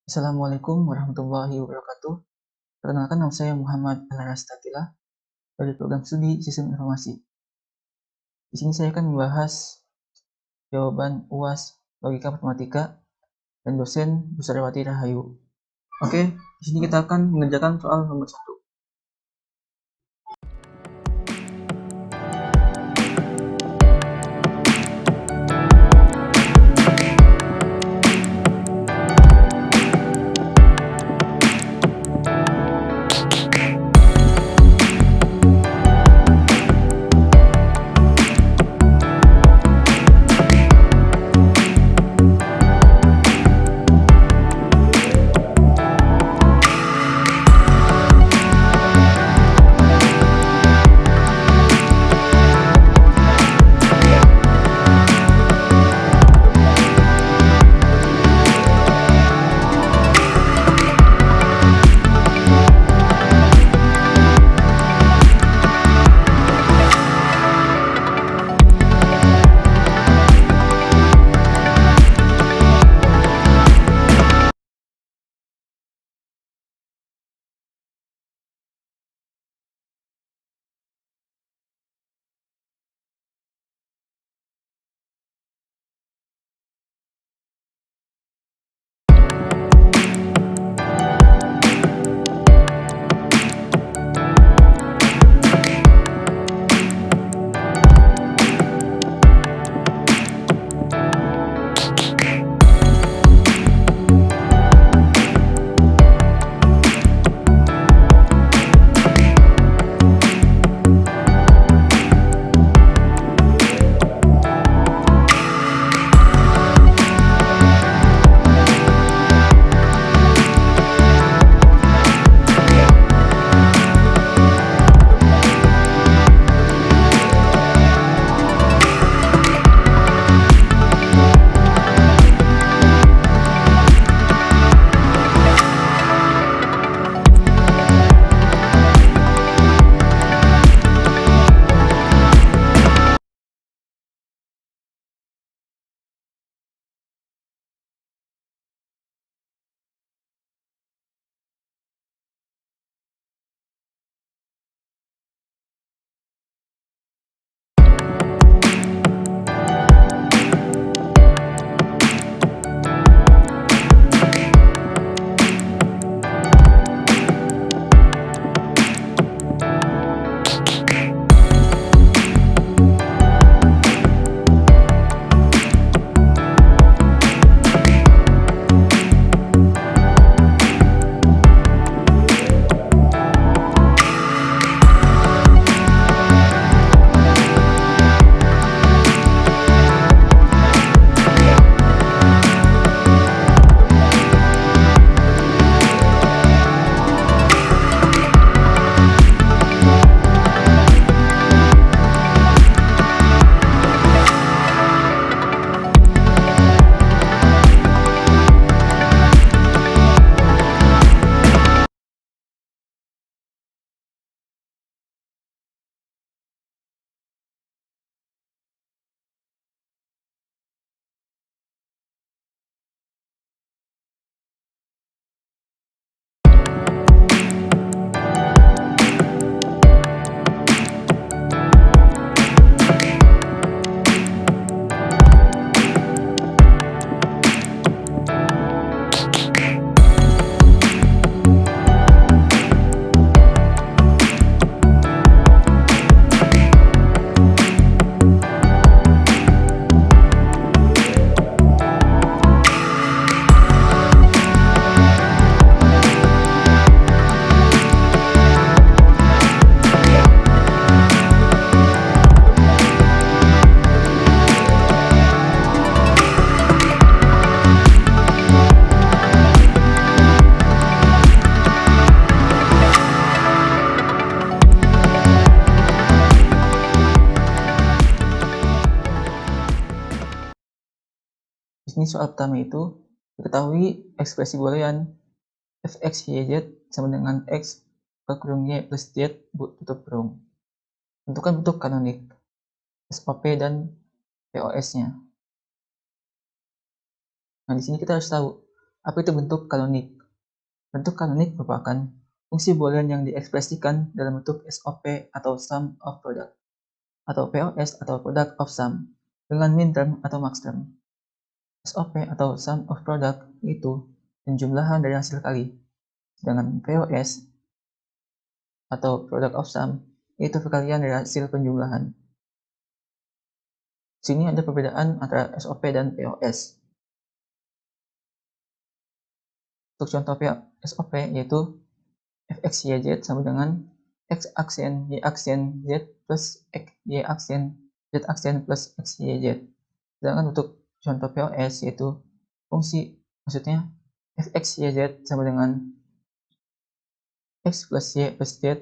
Assalamualaikum warahmatullahi wabarakatuh. Perkenalkan nama saya Muhammad Al-Rastatila dari program studi Sistem Informasi. Di sini saya akan membahas jawaban UAS Logika Matematika dan dosen Bu Saryawati Rahayu. Oke, di sini kita akan mengerjakan soal nomor 1. Di sini soal pertama itu, diketahui ekspresi boolean fx y z sama dengan x kurung y plus z tutup kurung. Tentukan bentuk kanonik, SOP dan POS-nya. Nah, di sini kita harus tahu Apa itu bentuk kanonik? Bentuk kanonik merupakan fungsi boolean yang diekspresikan dalam bentuk SOP atau sum of product, atau POS atau product of sum, dengan minterm atau maxterm. SOP atau sum of product itu penjumlahan dari hasil kali, sedangkan POS atau product of sum itu perkalian dari hasil penjumlahan. Sini ada perbedaan antara SOP dan POS. Untuk contoh SOP yaitu fx,y,z sama dengan x aksen y aksen z plus x y aksen z aksen plus x y z. Sedangkan untuk contoh POS yaitu maksudnya fx y z sama dengan x plus y plus z,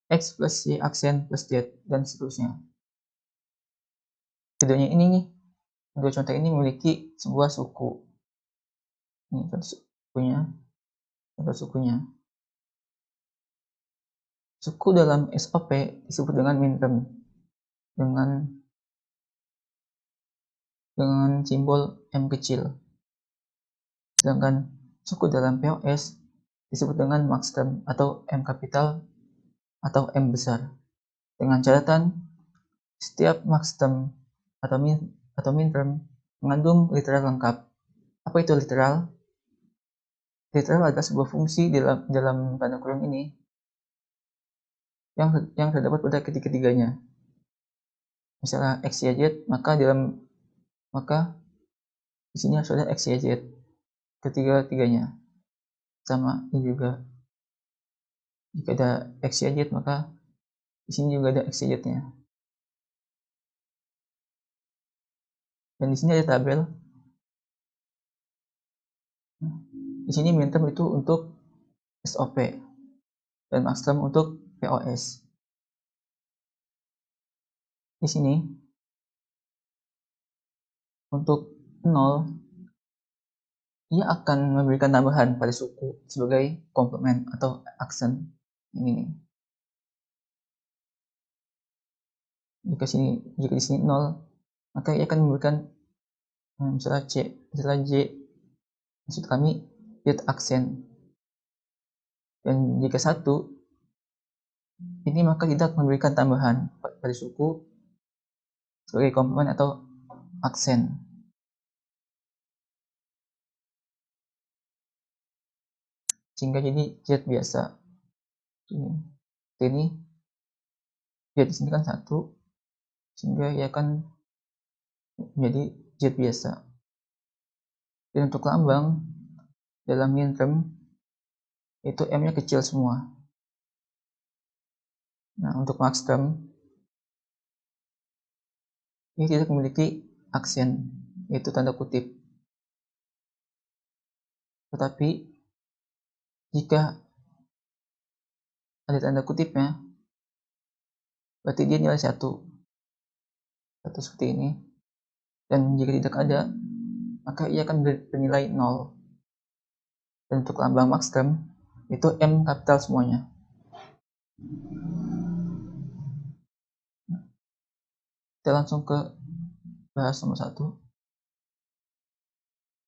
x plus y aksen plus z, dan seterusnya. Kedua contoh ini memiliki sebuah suku. Ini contoh sukunya. Suku dalam SOP disebut dengan minterm dengan simbol M kecil. Sedangkan suku dalam POS disebut dengan maxterm atau M kapital atau M besar. Dengan catatan setiap maxterm atau minterm mengandung literal lengkap. Apa itu literal? Literal adalah sebuah fungsi dalam tanda kurung ini yang terdapat pada ketiga-tiganya. Misalnya x, y, z, maka di sini harus ada x, y, z ketiga-tiganya. Sama ini juga. Jika ada x, y, z, maka di sini juga ada x, y, z-nya. Dan di sini ada tabel. Di sini minterm itu untuk SOP dan maxterm untuk POS. Di sini untuk 0 ia akan memberikan tambahan pada suku sebagai komplement atau aksen. Ini nih. Jika di sini 0, maka ia akan memberikan misalnya J, maksud kami Z aksen. Dan jika 1, ini maka tidak memberikan tambahan pada suku sebagai komplement atau aksen. Sehingga jadi Z biasa. Ini Z di sini kan 1, sehingga ia akan menjadi Z biasa. Dan untuk lambang dalam minterm itu M-nya kecil semua. Nah, untuk maxterm ini tidak memiliki aksen, yaitu tanda kutip. Tetapi jika ada tanda kutipnya, berarti dia nilai 1 seperti ini. Dan jika tidak ada, maka ia akan bernilai 0. Dan untuk lambang maxterm itu M kapital semuanya. Kita langsung ke bahas nomor 1.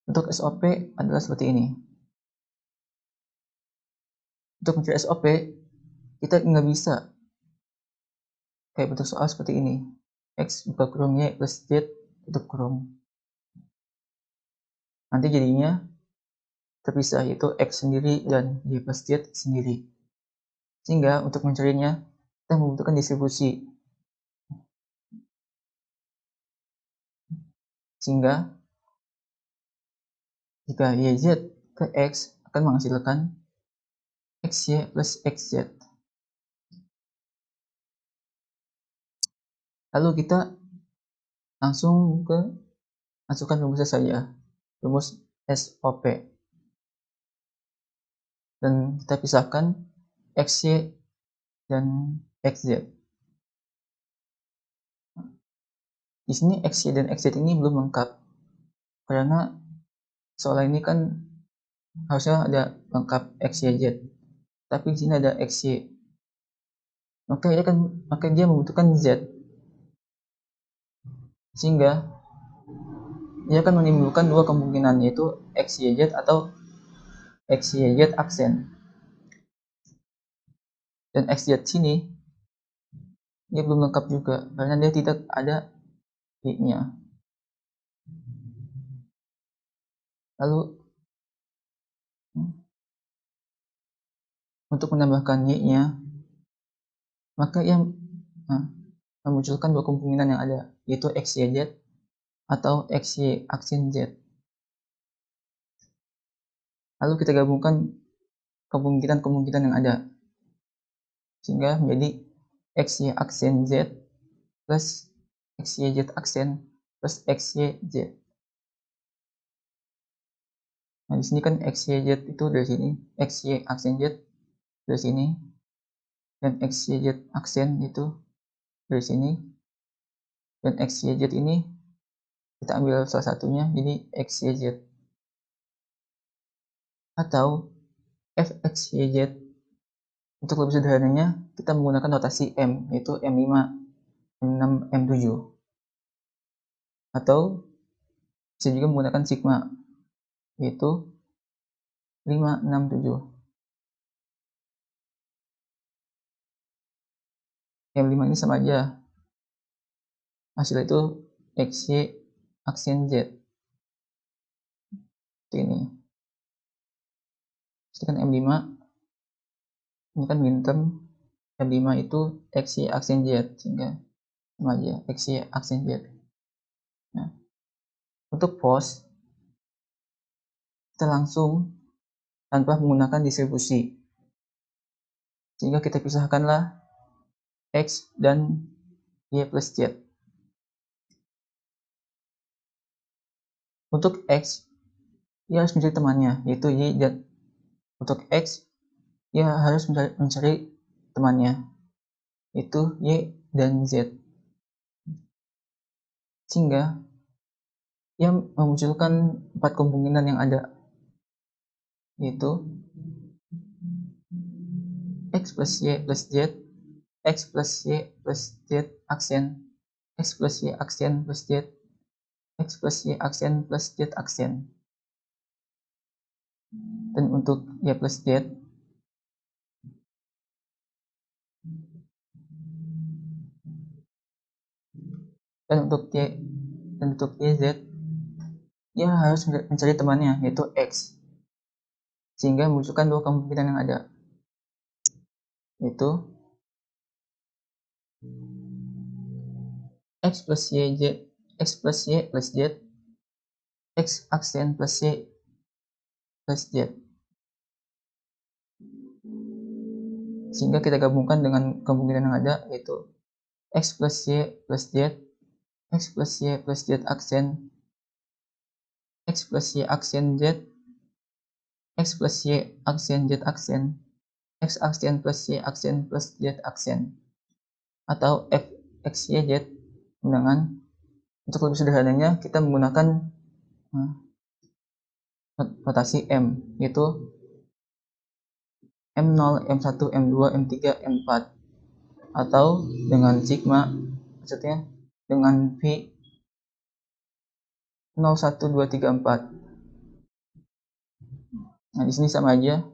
Untuk SOP adalah seperti ini. Untuk mencari SOP, kita nggak bisa kayak bentuk soal seperti ini. X buka kurung Y plus Z tutup kurung. Nanti jadinya terpisah, yaitu X sendiri dan Y plus Z sendiri. Sehingga untuk mencarinya, kita membutuhkan distribusi. Sehingga jika YZ ke X akan menghasilkan XY plus XZ. Lalu kita langsung masukkan rumusnya saja, rumus SOP. Dan kita pisahkan XY dan XZ. Di sini XY dan XZ ini belum lengkap, karena soal ini kan harusnya ada lengkap XYZ, tapi di sini ada XY. Maka dia membutuhkan Z. Sehingga ia akan menimbulkan dua kemungkinan, yaitu XYZ atau X, Y, Z aksen. Dan X, Z sini dia belum lengkap juga karena dia tidak ada Y-nya. Lalu untuk menambahkan Y-nya, maka yang memunculkan dua kemungkinan yang ada, yaitu X, Y, Z atau X, Y aksen Z. Lalu kita gabungkan kemungkinan-kemungkinan yang ada, sehingga menjadi X, Y aksen Z plus X, Y, Z aksen plus X, Y, Z. Nah, di sini kan X, Y, Z itu dari sini, X, Y aksen Z dari sini, dan X, Y, Z aksen itu dari sini, dan X, Y, Z ini kita ambil salah satunya, jadi X, Y, Z. Atau Fx, Y, Z. Untuk lebih sederhananya, kita menggunakan notasi M, yaitu M5, M6, M7. Atau bisa juga menggunakan sigma, yaitu 5, 6, 7. M5 ini sama aja. Hasil itu X, Y aksen Z. Seperti ini. Ini kan M5. Ini kan min term. M5 itu X, Y aksen Z. Sehingga sama aja. X, Y aksen Z. Nah, untuk pos, kita langsung tanpa menggunakan distribusi. Sehingga kita pisahkanlah X dan Y plus Z. Untuk X, ia harus mencari temannya, yaitu Y, dan untuk X, ia harus mencari temannya, yaitu Y dan Z. Sehingga ia memunculkan 4 kemungkinan yang ada, yaitu X plus Y plus Z, X plus Y plus Z aksen, X plus Y aksen plus Z, X plus Y aksen plus Z aksen. Dan untuk Y plus Z, dan untuk YZ, ia harus mencari temannya, yaitu X. Sehingga memunculkan dua kemungkinan yang ada, yaitu X plus Y, Z, X plus Y plus Z, X aksen plus Y plus Z. Sehingga kita gabungkan dengan kemungkinan yang ada, yaitu X plus Y plus Z, X plus Y plus Z aksen, X plus Y aksen Z, X plus Y aksen Z aksen, X aksen plus Y aksen plus Z aksen. Atau Fx, Y, Z. Dengan untuk lebih sederhananya, kita menggunakan notasi M, yaitu M0, M1, M2, M3, M4. Atau dengan sigma, maksudnya dengan V 0, 1, 2, 3, 4. Nah, di sini sama aja.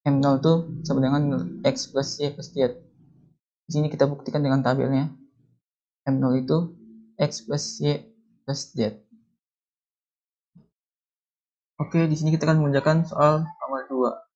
M0 itu sama dengan X plus Y plus Z. Di sini kita buktikan dengan tabelnya. M0 itu X plus Y plus Z. Oke, di sini kita akan mengerjakan soal nomor 2.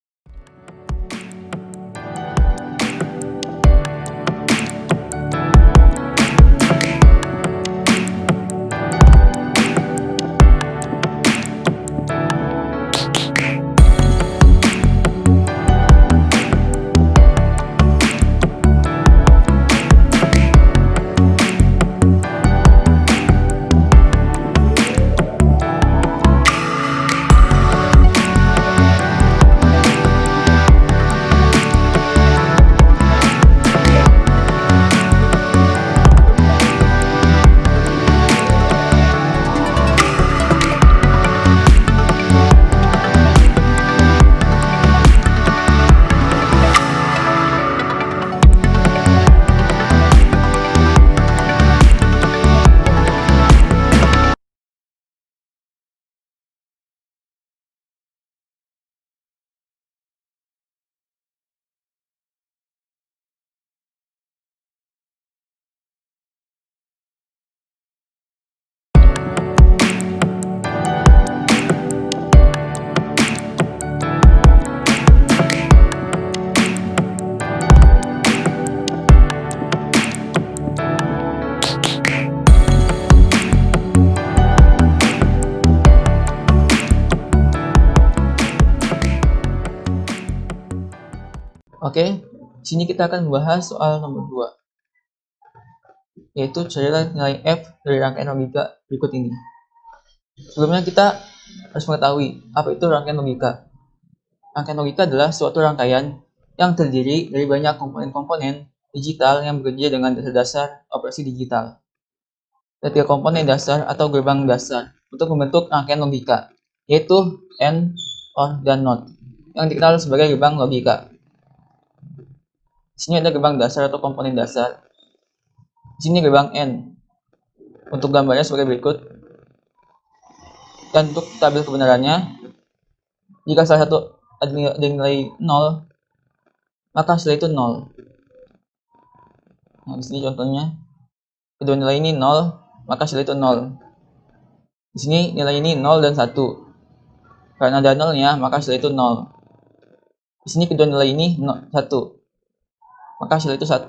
Oke, di sini kita akan membahas soal nomor 2, yaitu carilah nilai f dari rangkaian logika berikut ini. Sebelumnya kita harus mengetahui apa itu rangkaian logika. Rangkaian logika adalah suatu rangkaian yang terdiri dari banyak komponen-komponen digital yang bekerja dengan dasar-dasar operasi digital. Ada 3 komponen dasar atau gerbang dasar untuk membentuk rangkaian logika, yaitu AND, OR, dan NOT, yang dikenal sebagai gerbang logika. Di sini ada gerbang dasar atau komponen dasar. Di sini gerbang AND. Untuk gambarnya sebagai berikut. Dan untuk tabel kebenarannya, jika salah satu ada nilai 0, maka hasil itu 0. Nah, di sini contohnya, kedua nilai ini 0, maka hasil itu 0. Di sini nilai ini 0 dan 1. Karena ada 0-nya, maka hasil itu 0. Di sini kedua nilai ini 1, maka hasil itu 1.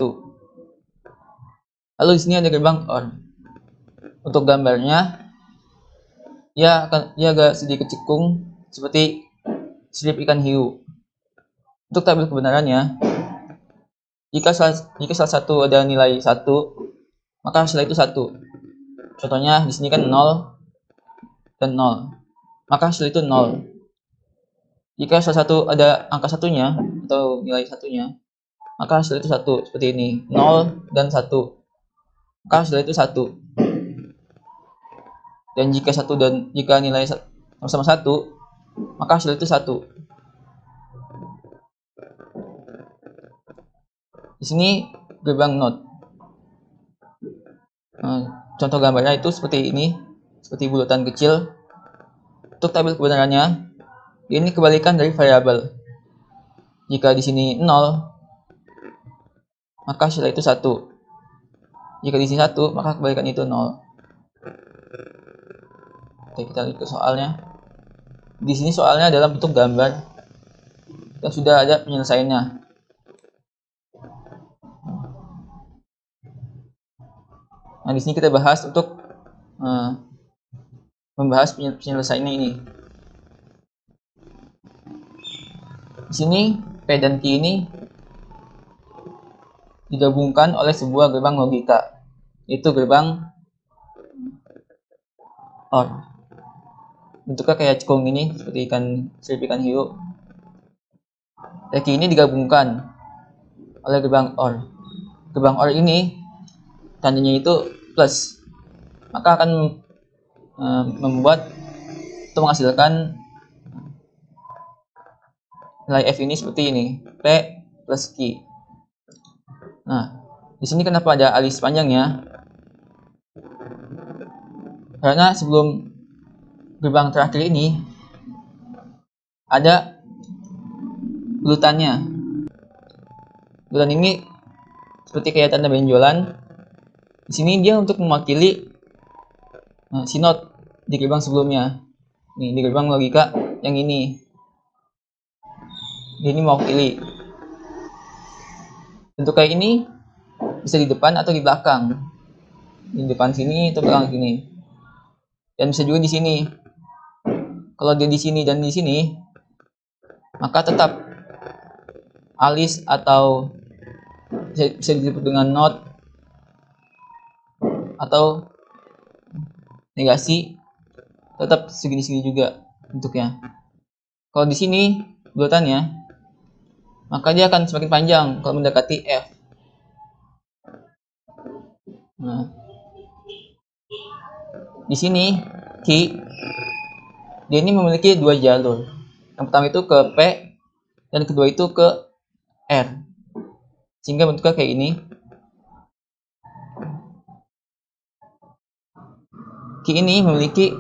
Lalu di sini ada gerbang OR. Untuk gambarnya, ia agak sedikit cekung seperti sirip ikan hiu. Untuk tabel kebenarannya, jika salah satu ada nilai 1, maka hasil itu 1. Contohnya di sini kan 0 dan 0, maka hasil itu 0. Jika salah satu ada angka satunya atau nilai satunya, maka hasil itu 1. Seperti ini, 0 dan 1, maka hasil itu 1. Dan jika nilai sama-sama 1, maka hasil itu 1. Di sini gerbang NOT. Contoh gambarnya itu seperti ini, seperti bulatan kecil. Untuk tabel kebenarannya, ini kebalikan dari variabel. Jika di sini 0, maka hasil itu 1. Jika di sini 1, maka kebalikan itu 0. Oke, kita lihat ke soalnya. Di sini soalnya dalam bentuk gambar dan sudah ada penyelesaiannya. Nah, di sini kita bahas untuk membahas penyelesaiannya ini. Di sini P dan Q ini digabungkan oleh sebuah gerbang logika, yaitu gerbang OR. Bentuknya kayak cekung ini, seperti sirip ikan hiu. Dan Q ini digabungkan oleh gerbang OR. Gerbang OR ini tandanya itu plus, maka akan membuat atau menghasilkan nilai F ini seperti ini, P plus Q. Nah, di sini kenapa ada alis panjangnya? Karena sebelum gerbang terakhir ini ada bulutannya. Bulutan ini seperti kayak tanda benjolan. Di sini dia untuk mewakili si not di gerbang sebelumnya. Nih, di gerbang logika yang ini. Ini mewakili. Bentuk kayak ini bisa di depan atau di belakang. Di depan sini atau belakang sini. Dan bisa juga di sini. Kalau dia di sini dan di sini, maka tetap alis atau bisa disebut dengan not atau negasi, tetap segini-segini juga bentuknya. Kalau di sini bulutannya, maka dia akan semakin panjang kalau mendekati F. Nah, di sini Q dia ini memiliki 2 jalur. Yang pertama itu ke P dan kedua itu ke R. Sehingga bentuknya kayak ini. Q ini memiliki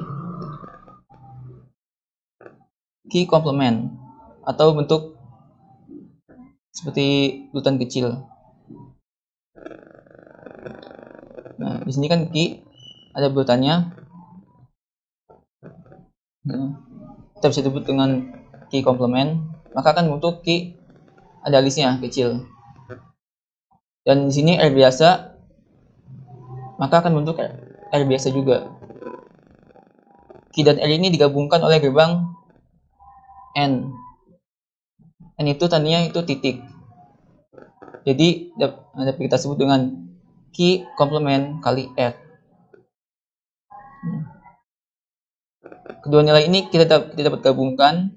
Q komplement atau bentuk seperti bulutan kecil. Nah, di sini kan Q ada bulutannya. Kita bisa sebut dengan Q komplement, maka akan bentuk Q ada alisnya kecil. Dan di sini R biasa, maka akan bentuk R biasa juga. Q dan R ini digabungkan oleh gerbang N. N itu tandanya itu titik. Jadi dapat kita sebut dengan Q komplement kali R. Kedua nilai ini kita dapat gabungkan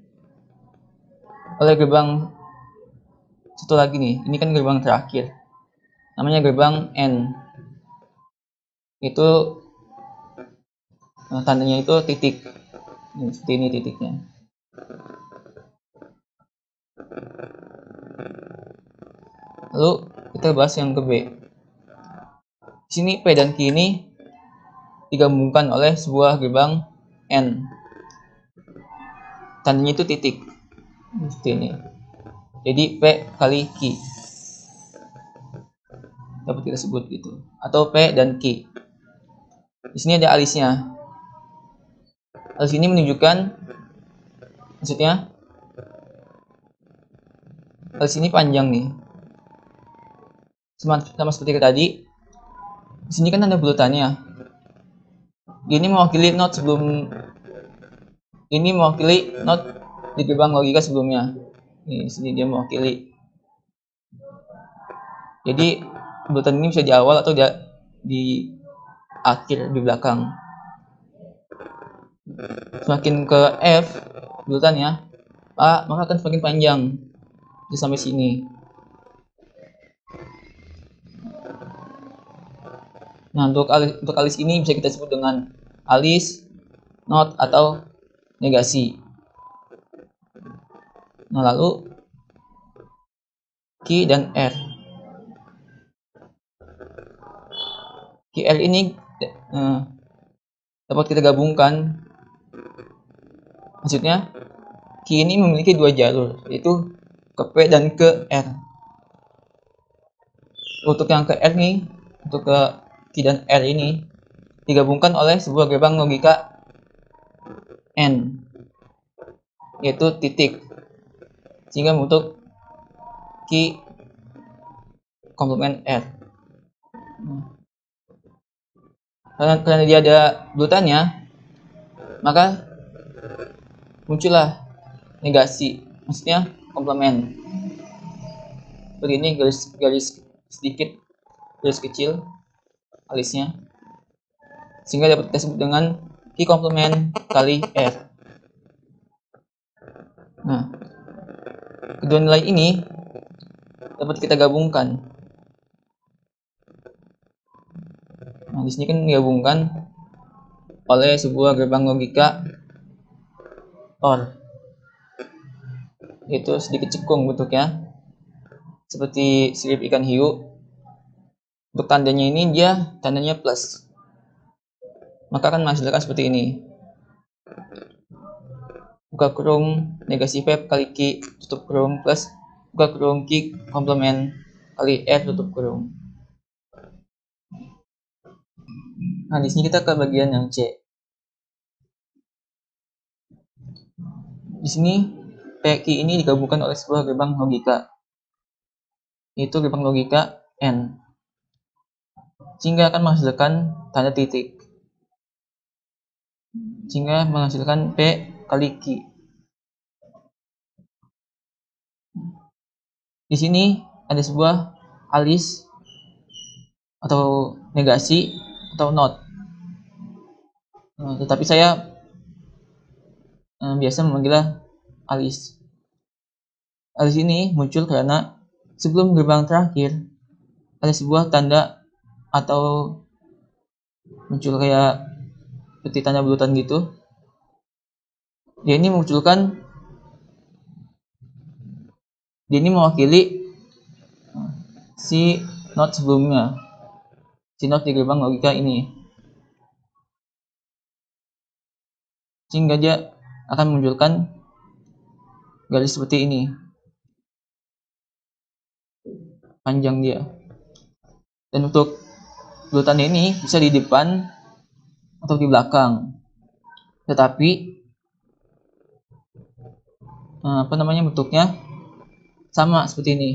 oleh gerbang satu lagi nih. Ini kan gerbang terakhir. Namanya gerbang N. Itu tandanya itu titik. Seperti ini titiknya. Lalu kita bahas yang ke B. Di sini P dan Q ini digabungkan oleh sebuah gerbang N. Tandanya itu titik. Seperti ini. Jadi P kali Q. Dapat kita sebut gitu. Atau P dan Q. Di sini ada alisnya. Alis ini menunjukkan, maksudnya alis ini panjang nih. Sama seperti tadi. Di sini kan ada bulutannya. Ini mewakili not sebelum, ini mewakili not di gerbang logika sebelumnya. Di sini dia mewakili. Jadi bulutan ini bisa di awal atau di akhir, di belakang. Semakin ke F bulutannya, maka akan semakin panjang. Jadi sampai sini. Nah, untuk alis ini bisa kita sebut dengan alis, not, atau negasi. Nah, lalu Q dan R. QL ini dapat kita gabungkan. Maksudnya Q ini memiliki dua jalur, yaitu ke P dan ke R. Untuk yang ke R nih, untuk ke Q dan R ini digabungkan oleh sebuah gerbang logika N, yaitu titik, sehingga membentuk Q komplement R. Karena dia ada bulutannya, maka muncullah negasi, maksudnya komplement. Seperti ini garis sedikit, garis kecil alisnya, sehingga dapat kita sebut dengan Q komplement kali R. Nah, kedua nilai ini dapat kita gabungkan. Nah, di sini kan digabungkan oleh sebuah gerbang logika OR. Itu sedikit cekung bentuknya, seperti sirip ikan hiu. Untuk tandanya ini dia tandanya plus, maka akan menghasilkan seperti ini. Buka kurung negasi P kali Q tutup kurung plus buka kurung Q komplement kali R tutup kurung. Nah, di sini kita ke bagian yang C. Di sini PQ ini digabungkan oleh sebuah gerbang logika, yaitu gerbang logika N, sehingga akan menghasilkan tanda titik, sehingga menghasilkan P kali Q. Di sini ada sebuah alis atau negasi atau not. Tetapi saya biasa memanggilnya alis. Alis ini muncul karena sebelum gerbang terakhir ada sebuah tanda atau muncul kayak seperti tanda bulutan gitu. Dia ini mewakili si not sebelumnya, si not di gerbang logika ini, sehingga dia akan memunculkan garis seperti ini, panjang dia. Dan untuk bulutan ini bisa di depan atau di belakang, tetapi bentuknya sama seperti ini,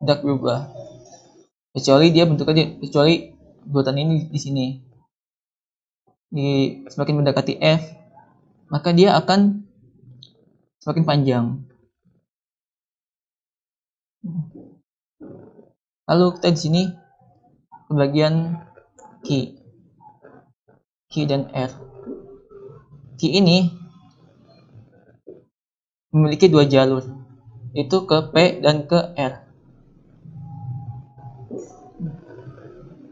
tidak berubah, kecuali bulutan ini di sini semakin mendekati F, maka dia akan semakin panjang. Lalu kita di sini ke bagian key dan R. Key ini memiliki dua jalur, itu ke P dan ke R.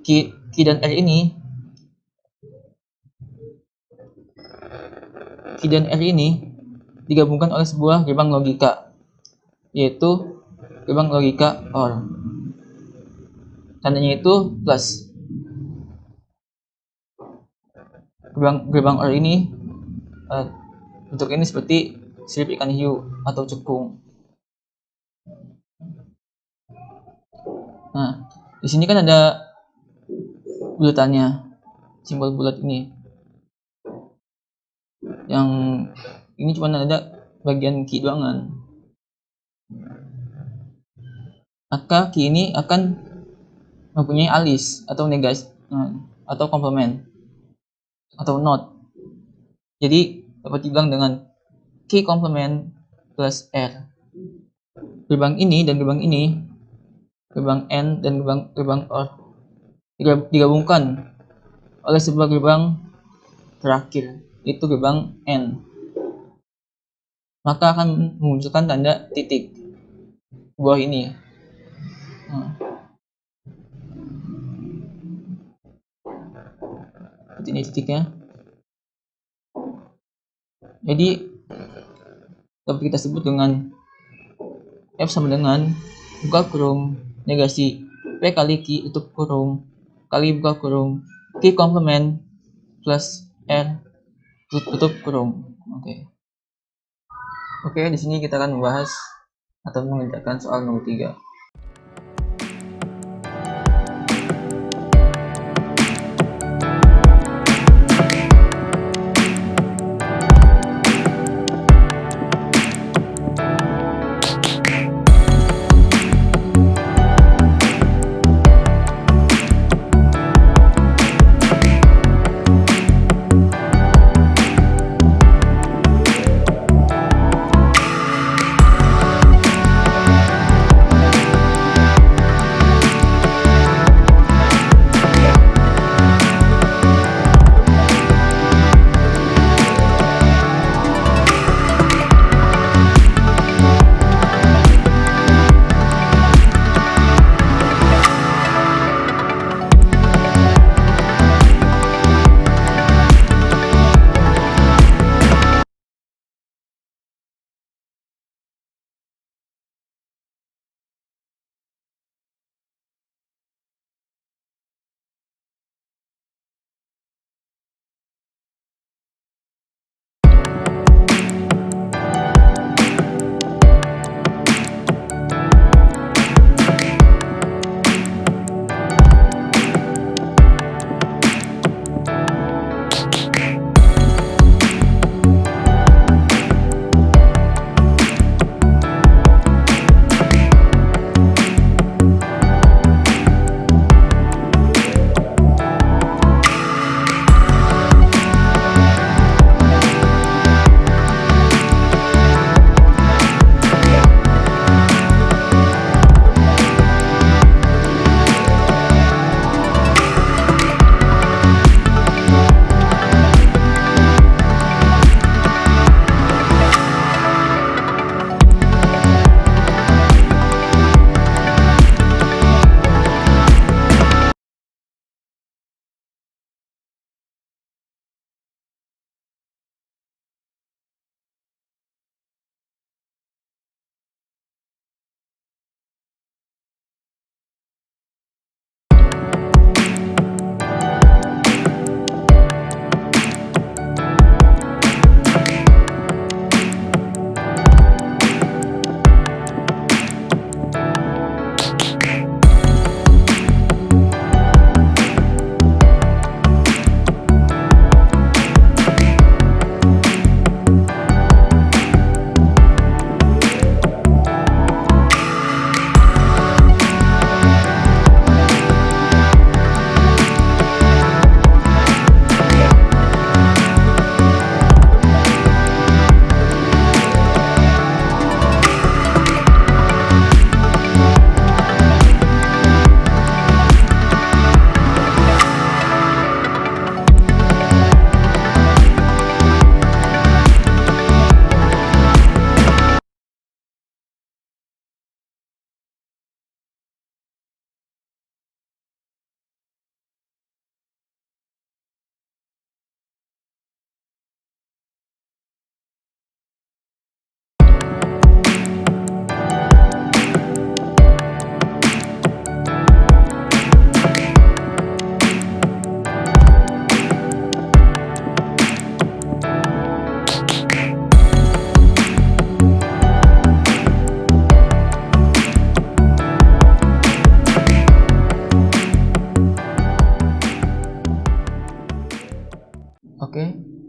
Key dan R ini digabungkan oleh sebuah gerbang logika, yaitu gerbang logika OR. Tandanya itu plus. Gerbang OR ini bentuk ini seperti sirip ikan hiu atau cekung. Nah, di sini kan ada bulatannya, simbol bulat ini. Yang ini cuma ada bagian key doangan. Maka key ini akan mempunyai alis atau negasi atau komplement atau not. Jadi dapat dibilang dengan key komplement plus R. Gerbang ini dan gerbang ini, gerbang N dan gerbang OR digabungkan oleh sebuah gerbang terakhir, yaitu gerbang N. Maka akan memunculkan tanda titik buah ini. Ini titiknya. Jadi dapat kita sebut dengan F sama dengan buka kurung negasi P kali Q tutup kurung kali buka kurung Q komplement plus R tutup kurung. Oke, di sini kita akan membahas atau mengerjakan soal nomor 3.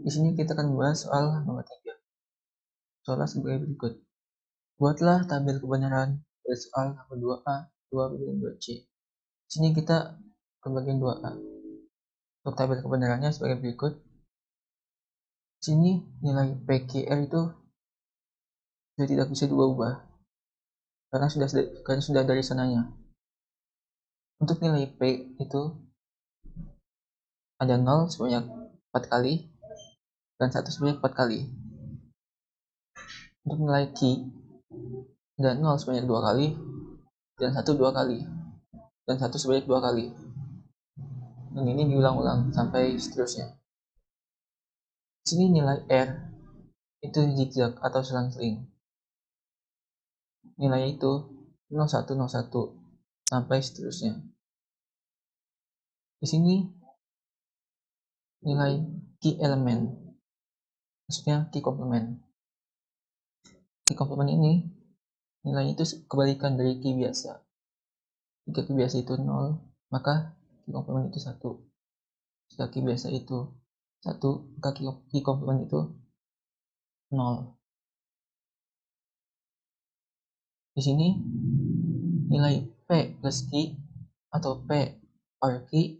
Di sini kita akan membahas soal nomor 3. Soalnya sebagai berikut. Buatlah tabel kebenaran pada soal nomor 2A, 2B, dan 2C. Di sini kita ke bagian 2A. Untuk tabel kebenarannya sebagai berikut. Di sini nilai PQR itu sudah tidak bisa diubah karena sudah dari sananya. Untuk nilai P itu ada 0 sebanyak 4 kali dan 1 sebanyak 4 kali. Untuk nilai Q ada 0 sebanyak 2 kali dan 1 2 kali dan 1 sebanyak 2 kali. Dan ini diulang-ulang sampai seterusnya. Di sini nilai R itu zigzag atau selang-seling. Nilai itu 0101 sampai seterusnya. Di sini nilai key element, maksudnya key complement. Key complement ini nilainya itu kebalikan dari key biasa. Jika key biasa itu 0, maka key complement itu 1. Jika key biasa itu 1, maka key complement itu 0. Di sini nilai P plus Q atau P or Q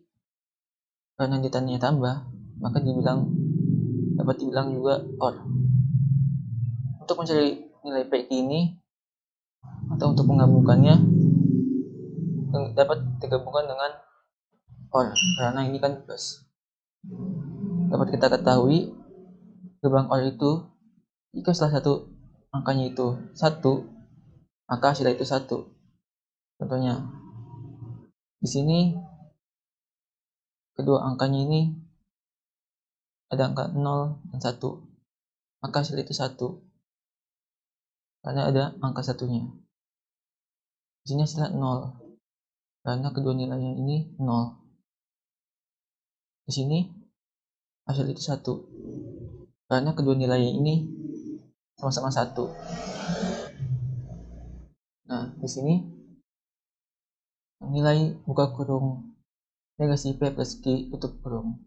karena ditandanya tambah, maka dapat dibilang juga OR. Untuk mencari nilai P ini atau untuk menggabungkannya dapat digabungkan dengan OR karena ini kan plus. Dapat kita ketahui gerbang OR itu jika salah satu angkanya itu 1, maka hasilnya itu 1. Contohnya di sini kedua angkanya ini ada angka 0 dan 1, maka hasilnya itu 1 karena ada angka satunya. Di sini hasilnya 0 karena kedua nilainya ini 0. Di sini hasil itu 1 karena kedua nilainya ini sama-sama 1. Nah, di sini nilai buka kurung negasi P plus Q tutup kurung.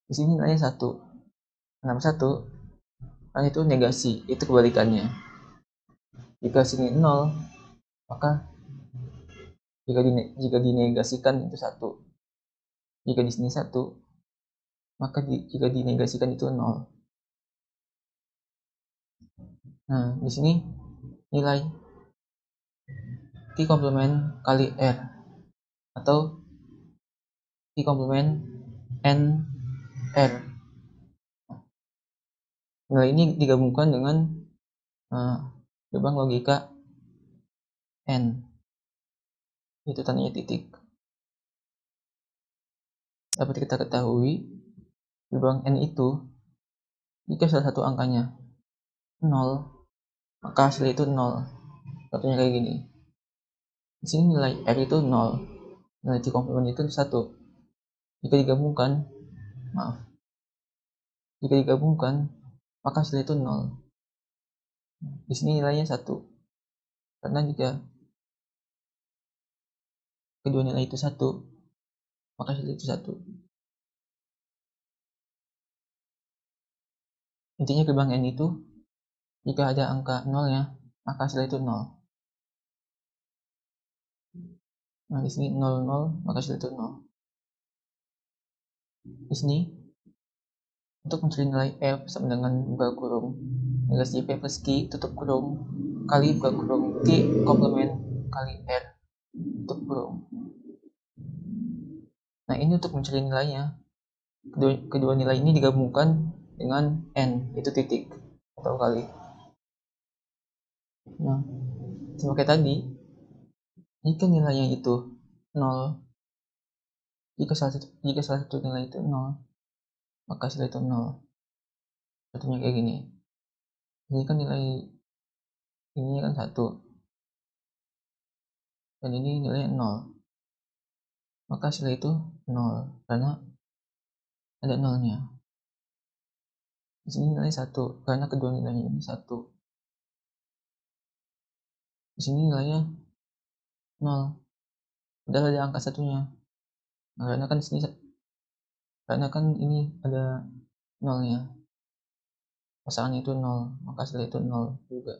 Di sini nilainya 1. Kenapa 1? Karena itu negasi, itu kebalikannya. Jika sini 0, maka jika dinegasikan itu 1. Jika di sini 1, maka jika dinegasikan itu 0. Nah, di sini nilai Q komplement kali R atau Q komplement N R. Nilai ini digabungkan dengan gerbang logika N, itu tandanya titik. Dapat kita ketahui gerbang N itu jika salah satu angkanya 0, maka hasilnya itu 0. Contohnya kayak gini. Di sini nilai R itu 0, nilai Q komplement itu 1. Jika digabungkan, maka hasilnya itu 0. Di sini nilainya 1. Karena jika kedua nilai itu 1, maka hasilnya itu 1. Intinya gerbang N itu jika ada angka 0-nya, maka hasilnya itu 0. Nah, di sini 0, 0, maka hasilnya itu 0. Di sini untuk mencari nilai F sama dengan buka kurung negasi P plus Q tutup kurung kali buka kurung Q komplement kali R tutup kurung. Nah, ini untuk mencari nilainya. Kedua nilai ini digabungkan dengan N, itu titik atau kali. Nah, seperti tadi, jika nilainya itu 0, jika salah satu nilai itu 0, maka hasilnya itu 0. Contohnya kayak gini. Ini kan nilai ini kan 1 dan ini nilainya 0. Maka hasilnya itu 0 karena ada 0-nya. Di sini nilai 1 karena kedua nilainya ini 1. Di sini nilainya 0. Padahal ada angka satunya. Nah, karena kan ini ada nolnya. Pasangan itu 0, maka setelah itu 0 juga.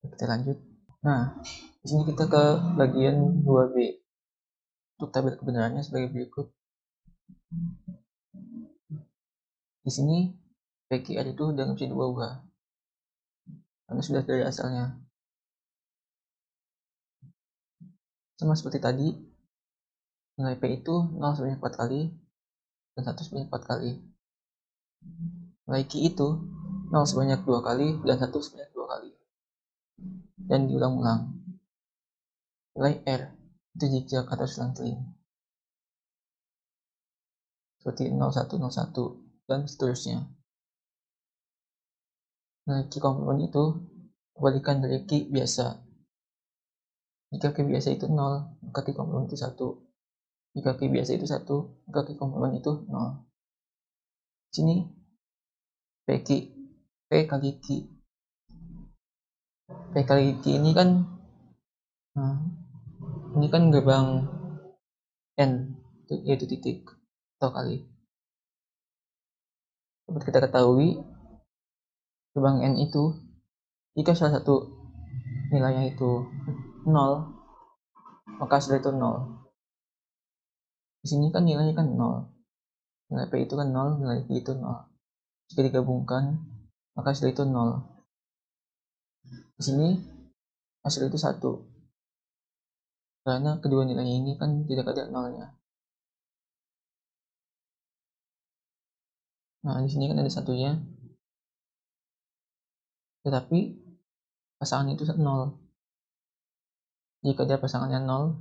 Kita lanjut. Nah, di sini kita ke bagian 2B. Untuk tabel kebenarannya sebagai berikut. Di sini PQR itu udah nggak bisa diubah karena sudah dari asalnya. Sama seperti tadi, nilai P itu 0 sebanyak 4 kali dan 1 sebanyak 4 kali. Nilai Q itu 0 sebanyak 2 kali dan 1 sebanyak 2 kali. Dan diulang-ulang. Nilai R itu zigzag atau selang-seling. Seperti 0101 dan seterusnya. Nilai Q komplement itu kebalikan dari Q biasa. Jika Q biasa itu 0, maka Q komplement itu 1. Jika Q biasa itu 1, maka Q komplement itu 0. Di sini P kali Q. P kali Q ini kan gerbang N, yaitu titik atau kali. Seperti kita ketahui, gerbang N itu jika salah satu nilainya itu 0, maka setelah itu 0. Di sini kan nilainya kan 0. Nilai P itu kan 0, nilai Q itu 0. Jika digabungkan, maka setelah itu 0. Di sini hasil itu 1. Karena kedua nilainya ini kan tidak ada nolnya. Nah, di sini kan ada satunya. Tetapi pasangan itu 0. Jika dia pasangannya 0,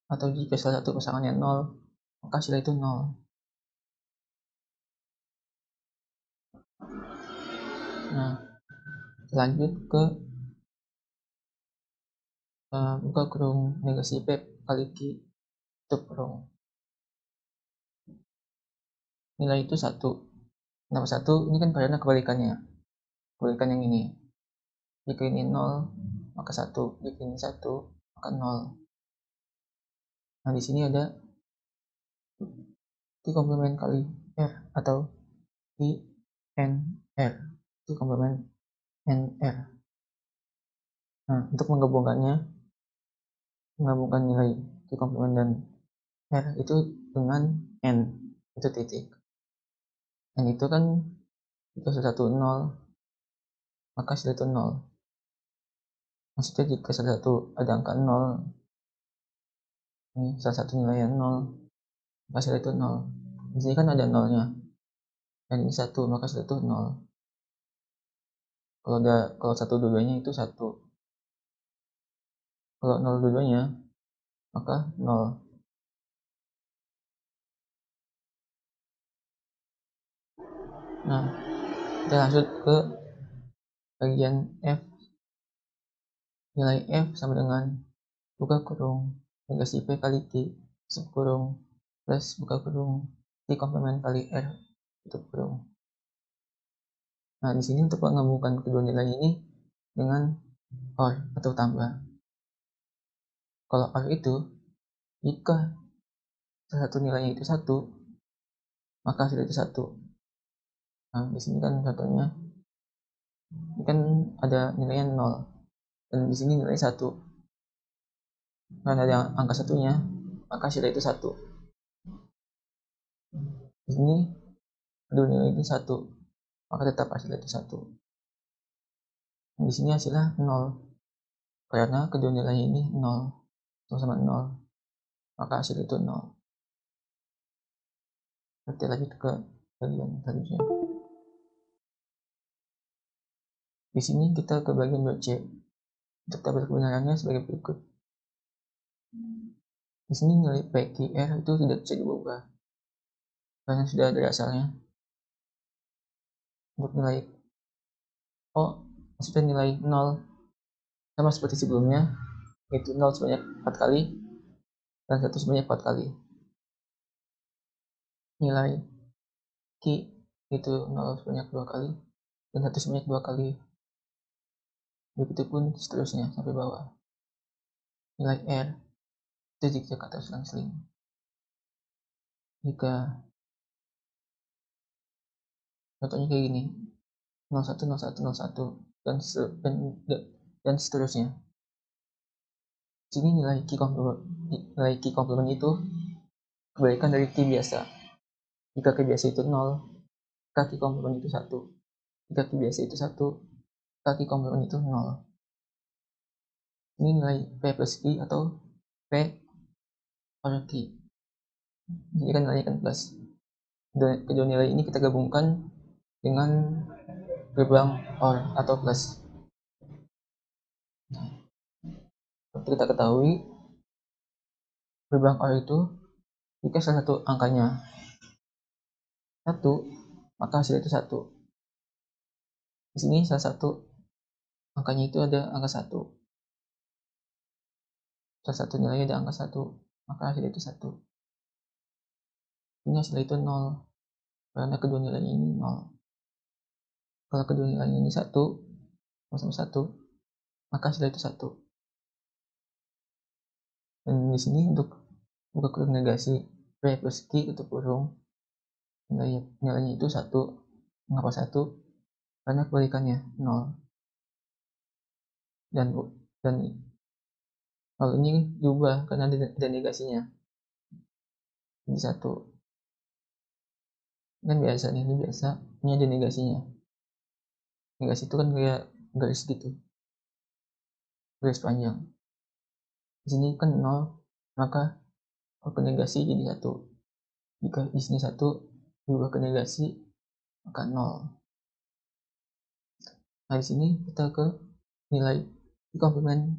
atau jika salah satu pasangannya 0, maka hasilnya itu 0. Nah, lanjut ke buka kurung negasi P kali Q tutup kurung. Nilai itu 1. Kenapa 1? Ini kan karena kebalikannya. Kebalikan yang ini. Jika ini 0, maka 1. Jika ini 1, maka 0. Nah, di sini ada Q komplement kali R atau Q N R. Q komplement N R. Nah, untuk menggabungkan nilai Q komplement dan R itu dengan N, itu titik. N itu kan jika salah satu 0, maka setelah itu 0. Maksudnya jika salah satu ada angka 0, ini salah satu nilai yang 0, maka setelah itu 0. Di sini kan ada 0-nya. Dan ini 1, maka setelah itu 0. Kalau 1 dua-duanya itu 1. Kalau 0 dua-duanya, maka 0. Nah, kita lanjut ke bagian F. Nilai F sama dengan buka kurung negasi P kali Q tutup kurung plus buka kurung Q komplement kali R tutup kurung. Nah, di sini untuk menggabungkan kedua nilai ini dengan OR atau tambah. Kalau OR itu jika salah satu nilainya itu 1, maka hasil itu 1. Nah, di sini kan contohnya ini kan ada nilainya 0 dan di sini nilai 1. Karena ada angka satunya, maka hasil itu 1. Di sini kedua nilai itu 1, maka tetap hasil itu 1. Di sini hasilnya 0 karena kedua nilai ini 0 sama 0, maka hasil itu 0. Kita lanjut ke bagian selanjutnya. Di sini kita ke bagian 2C. Untuk tabel kebenarannya sebagai berikut. Di sini nilai PQR itu tidak bisa diubah karena sudah ada asalnya. Untuk nilai O, maksudnya nilai 0 sama seperti sebelumnya, yaitu 0 sebanyak 4 kali dan 1 sebanyak 4 kali. Nilai Q itu 0 sebanyak 2 kali dan 1 sebanyak 2 kali. Begitupun seterusnya sampai bawah. Nilai R itu zigzag atau selang-seling. Jika contohnya kayak gini, 01, 01, 01, dan seterusnya. Sini nilai key complement itu kebalikan dari key biasa. Jika key biasa itu 0, maka key complement itu 1. Jika key biasa itu 1, maka key complement itu 0. Ini nilai P plus Q atau P or Q. Ini kan nilainya kan plus. Kedua nilai ini kita gabungkan dengan gerbang OR atau plus. Seperti kita ketahui, gerbang OR itu jika salah satu angkanya 1, maka hasil itu 1. Di sini salah satu angkanya itu ada angka 1. Salah satu nilainya ada angka 1, maka hasil itu 1. Ini hasil itu 0, karena kedua nilainya ini 0. Kalau kedua nilainya ini 1, sama 1, maka hasil itu 1. Dan di sini untuk buka kurung negasi P plus Q tutup kurung, nilainya itu 1. Mengapa 1? Karena kebalikannya 0. Dan hal ini diubah karena ada negasinya. Ini 1. Kan biasa nih, ini biasa. Ini ada negasinya. Negasi itu kan kayak garis gitu. Garis panjang. Di sini kan 0, maka ke negasi jadi 1. Jika di sini 1 diubah ke negasi, maka 0. Nah, di sini kita ke nilai complement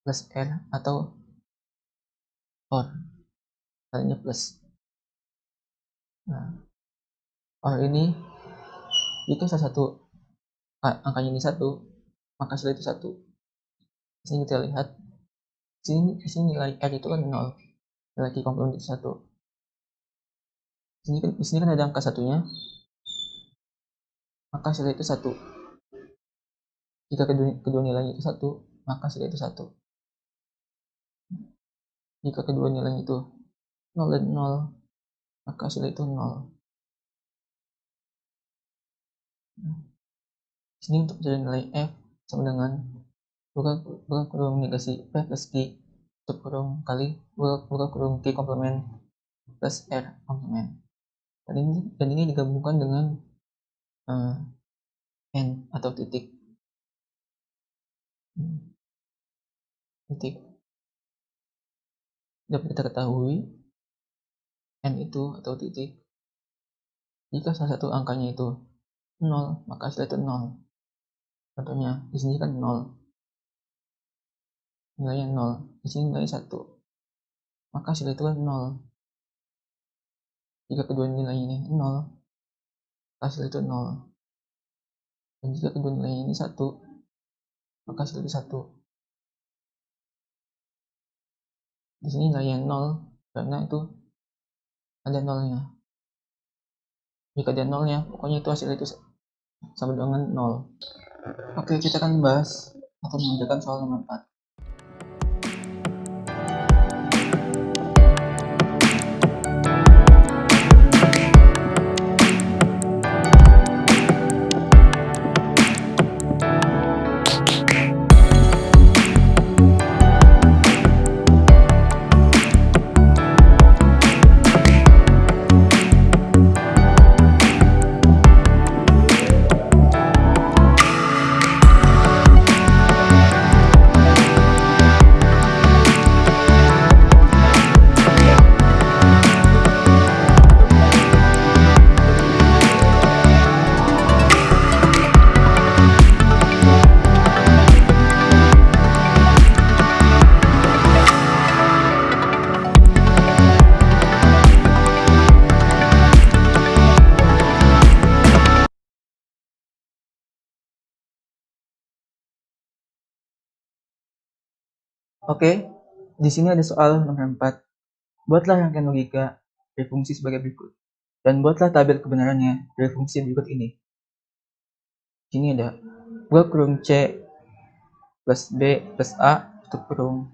plus R atau OR. Kalinya plus. Nah, OR ini jika salah satu angkanya ini 1, maka hasil itu 1. Di sini kita lihat, di sini nilai R itu kan 0. Nilai complement itu 1. Di sini kan ada angka 1-nya, maka hasil itu 1. Jika kedua nilainya itu 1, maka hasil itu 1. Jika kedua nilainya itu 0 dan 0, maka hasil itu 0. Di sini untuk mencari nilai F sama dengan buka kurung negasi P plus Q tutup kurung kali buka kurung Q complement plus R complement. Dan ini digabungkan dengan N atau titik. Dapat kita ketahui N itu atau titik, jika salah satu angkanya itu 0, maka hasil itu 0. Contohnya di sini kan 0, nilainya 0, di sini nilainya 1, maka hasil itu kan 0. Jika kedua nilai ini 0, hasil itu 0. Dan jika kedua nilai ini 1, maka hasil itu 1. Di sini nilainya 0 karena itu ada 0-nya. Jika ada 0-nya, pokoknya itu hasil itu sama dengan 0. Oke, kita akan membahas atau mengerjakan soal nomor 4. Oke, di sini ada soal nomor 4. Buatlah rangkaian logika dari fungsi sebagai berikut. Dan buatlah tabel kebenarannya dari fungsi berikut ini. Di sini ada buka kurung C plus B plus A tutup kurung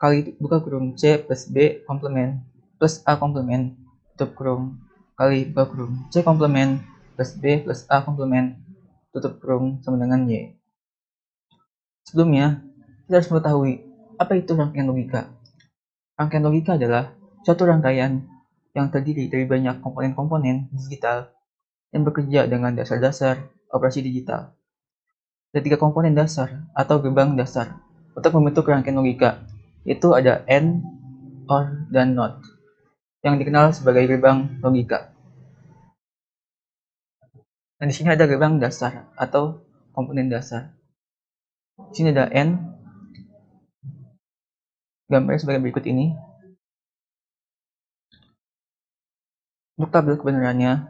kali buka kurung C plus B komplement plus A komplement tutup kurung kali buka kurung C komplement plus B plus A komplement tutup kurung sama dengan Y. Sebelumnya, kita harus mengetahui apa itu rangkaian logika. Rangkaian logika adalah suatu rangkaian yang terdiri dari banyak komponen-komponen digital yang bekerja dengan dasar-dasar operasi digital. Ada 3 komponen dasar atau gerbang dasar untuk membentuk rangkaian logika, yaitu ada AND, OR, dan NOT, yang dikenal sebagai gerbang logika. Dan di sini ada gerbang dasar atau komponen dasar. Di sini ada AND, gambarnya sebagai berikut ini. Untuk tabel kebenarannya,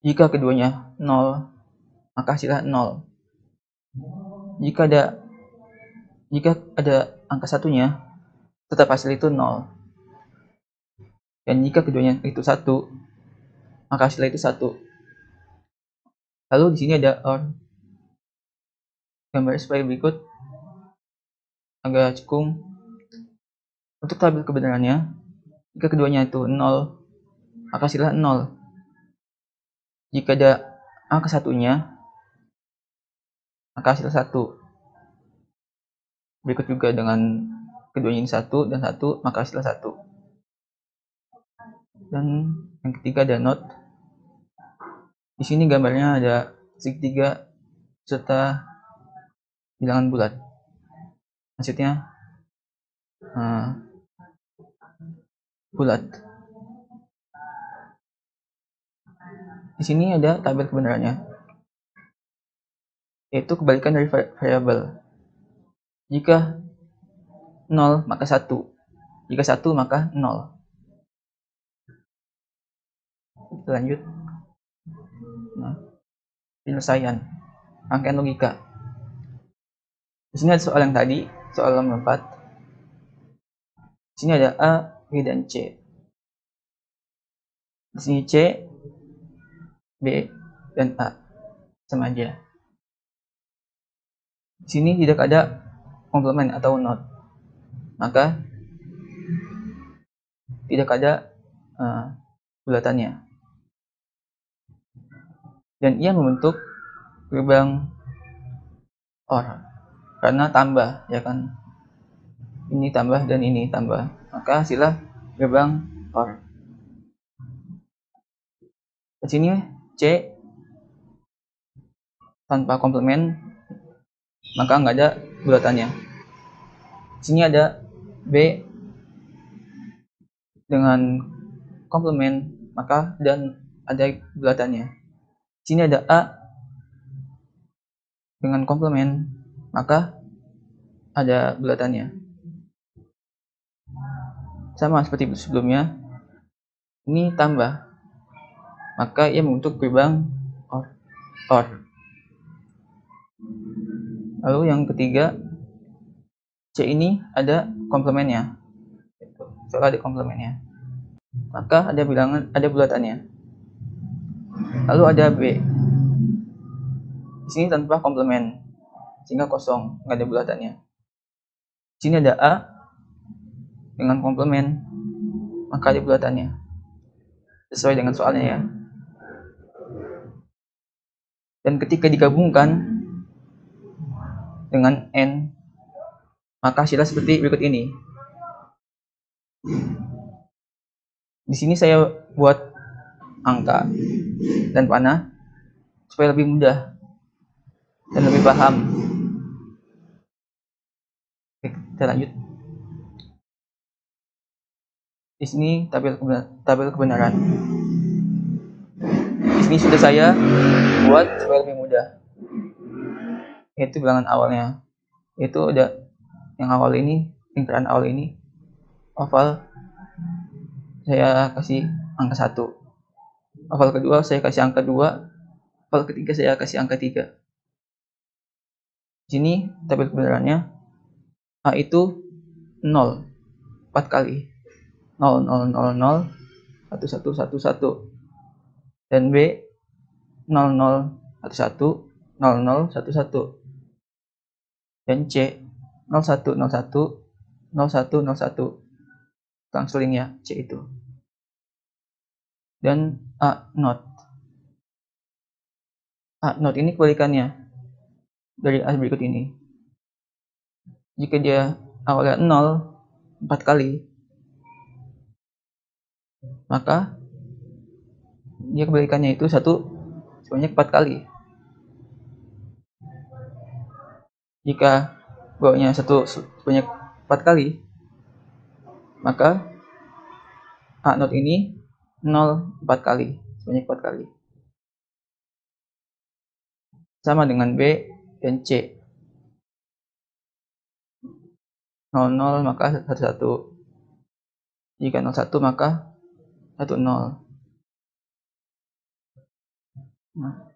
jika keduanya 0, maka hasilnya 0. Jika ada angka satunya, tetap hasil itu 0. Dan jika keduanya itu 1, maka hasilnya itu 1. Lalu di sini ada OR. Gambarnya sebagai berikut, agak cekung. Untuk tabel kebenarannya, jika keduanya itu 0, maka hasilnya 0. Jika ada angka satunya, maka hasilnya 1. Berikut juga dengan keduanya ini 1 dan 1, maka hasilnya 1. Dan yang ketiga ada NOT. Di sini gambarnya ada segitiga serta bilangan bulat. Maksudnya bulat. Di sini ada tabel kebenarannya, yaitu kebalikan dari variabel. Jika 0 maka 1, jika 1 maka 0. Kita lanjut. Penyelesaian rangkaian logika. Di sini ada soal yang tadi, soal nomor 4. Di sini ada A, B, dan C. Di sini C, B, dan A sama aja. Di sini tidak ada komplement atau not, maka tidak ada bulatannya. Dan ia membentuk gerbang OR karena tambah, ya kan? Ini tambah dan ini tambah, maka hasilnya gerbang OR. Di sini C tanpa komplement, maka nggak ada bulatannya. Di sini ada B dengan komplement, maka dan ada bulatannya. Di sini ada A dengan komplement, maka ada bulatannya. Sama seperti sebelumnya, ini tambah, maka ia membentuk gerbang OR. Lalu yang ketiga, C ini ada komplemennya, soalnya ada komplemennya, maka ada bulatannya. Lalu ada B, di sini tanpa komplement, sehingga kosong, nggak ada bulatannya. Di sini ada A dengan komplement, maka ada bulatannya, sesuai dengan soalnya ya. Dan ketika digabungkan dengan N, maka hasilnya seperti berikut ini. Di sini saya buat angka dan panah supaya lebih mudah dan lebih paham. Oke, kita lanjut. Di sini tabel kebenaran. Di sini sudah saya buat supaya lebih mudah. Itu bilangan awalnya. Itu ada yang awal ini, lingkaran awal ini oval, saya kasih angka 1. Oval kedua saya kasih angka 2. Oval ketiga saya kasih angka 3. Di sini tabel kebenarannya A itu 0 4 kali. 0 0 0 0 1 1 1 1. Dan B 0 0 1 1 0 0 1 1. Dan C 01 01 01 01. Tukang seling ya C itu. dan A not. A not ini kebalikannya dari A berikut ini. Jika dia awalnya 0 4 kali, maka dia kebalikannya itu 1 sebanyak 4 kali. Jika bawahnya 1 sebanyak 4 kali, maka A not ini 0 4 kali, sebanyak 4 kali. Sama dengan B dan C. 00 maka 11. Jika 01 maka 10. Nah,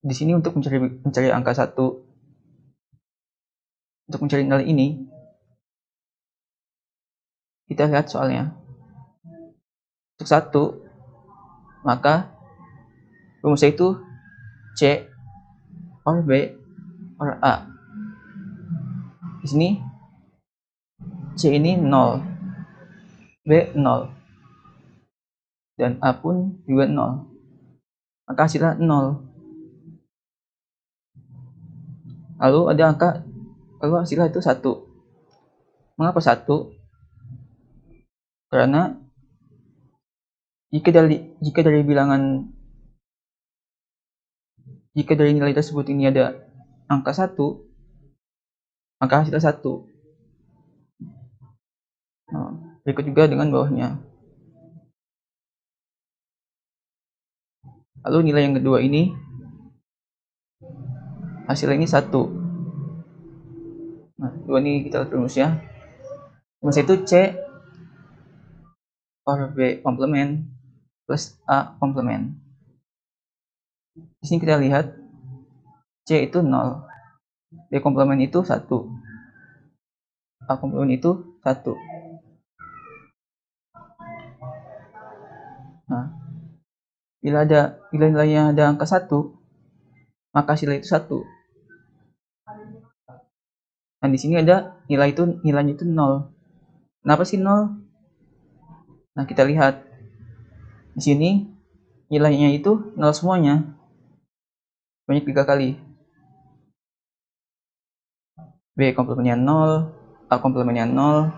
di sini untuk mencari angka 1, untuk mencari nilai ini, kita lihat soalnya. Untuk 1, maka rumusnya itu C or B or A. Di sini C ini 0, B 0, dan A pun juga 0. Maka hasilnya 0. Lalu hasilnya itu 1. Mengapa 1? Karena jika dari nilai tersebut ini ada angka 1, maka hasilnya 1. Nah, berikut juga dengan bawahnya. Lalu nilai yang kedua ini, hasilnya ini 1. Nah, dua ini kita lihat rumusnya. Rumus itu C or B komplement plus A komplement. Di sini kita lihat C itu 0, B komplement itu 1, A komplement itu 1. Nah, bila nilainya ada angka 1, maka hasilnya itu 1. Nah, di sini ada nilainya itu 0. Kenapa sih 0? Nah, kita lihat di sini nilainya itu 0 semuanya, banyak 3 kali. B komplementnya 0, A komplementnya 0,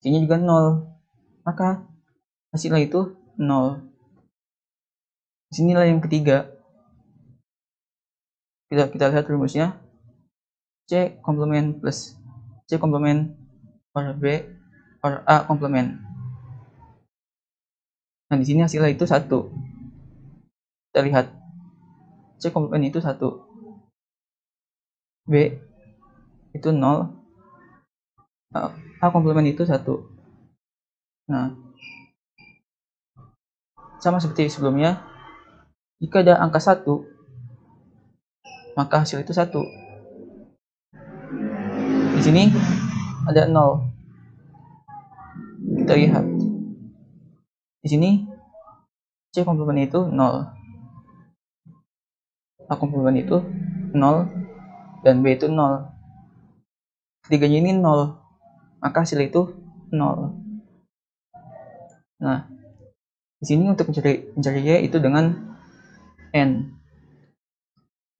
C-nya juga 0. Maka hasilnya itu 0. Di sini nilai yang ketiga. Kita lihat rumusnya. C komplement plus C komplement or B or A komplement. Nah, di sini hasilnya itu 1. Kita lihat C komplement itu 1, B itu 0, A komplement itu 1. Nah, sama seperti sebelumnya, jika ada angka 1, maka hasil itu 1. Di sini ada 0. Kita lihat. Di sini C komplement itu 0, A komplement itu 0, dan B itu 0. Ketiganya ini 0, maka hasil itu 0. Nah, di sini untuk mencari Y itu dengan N.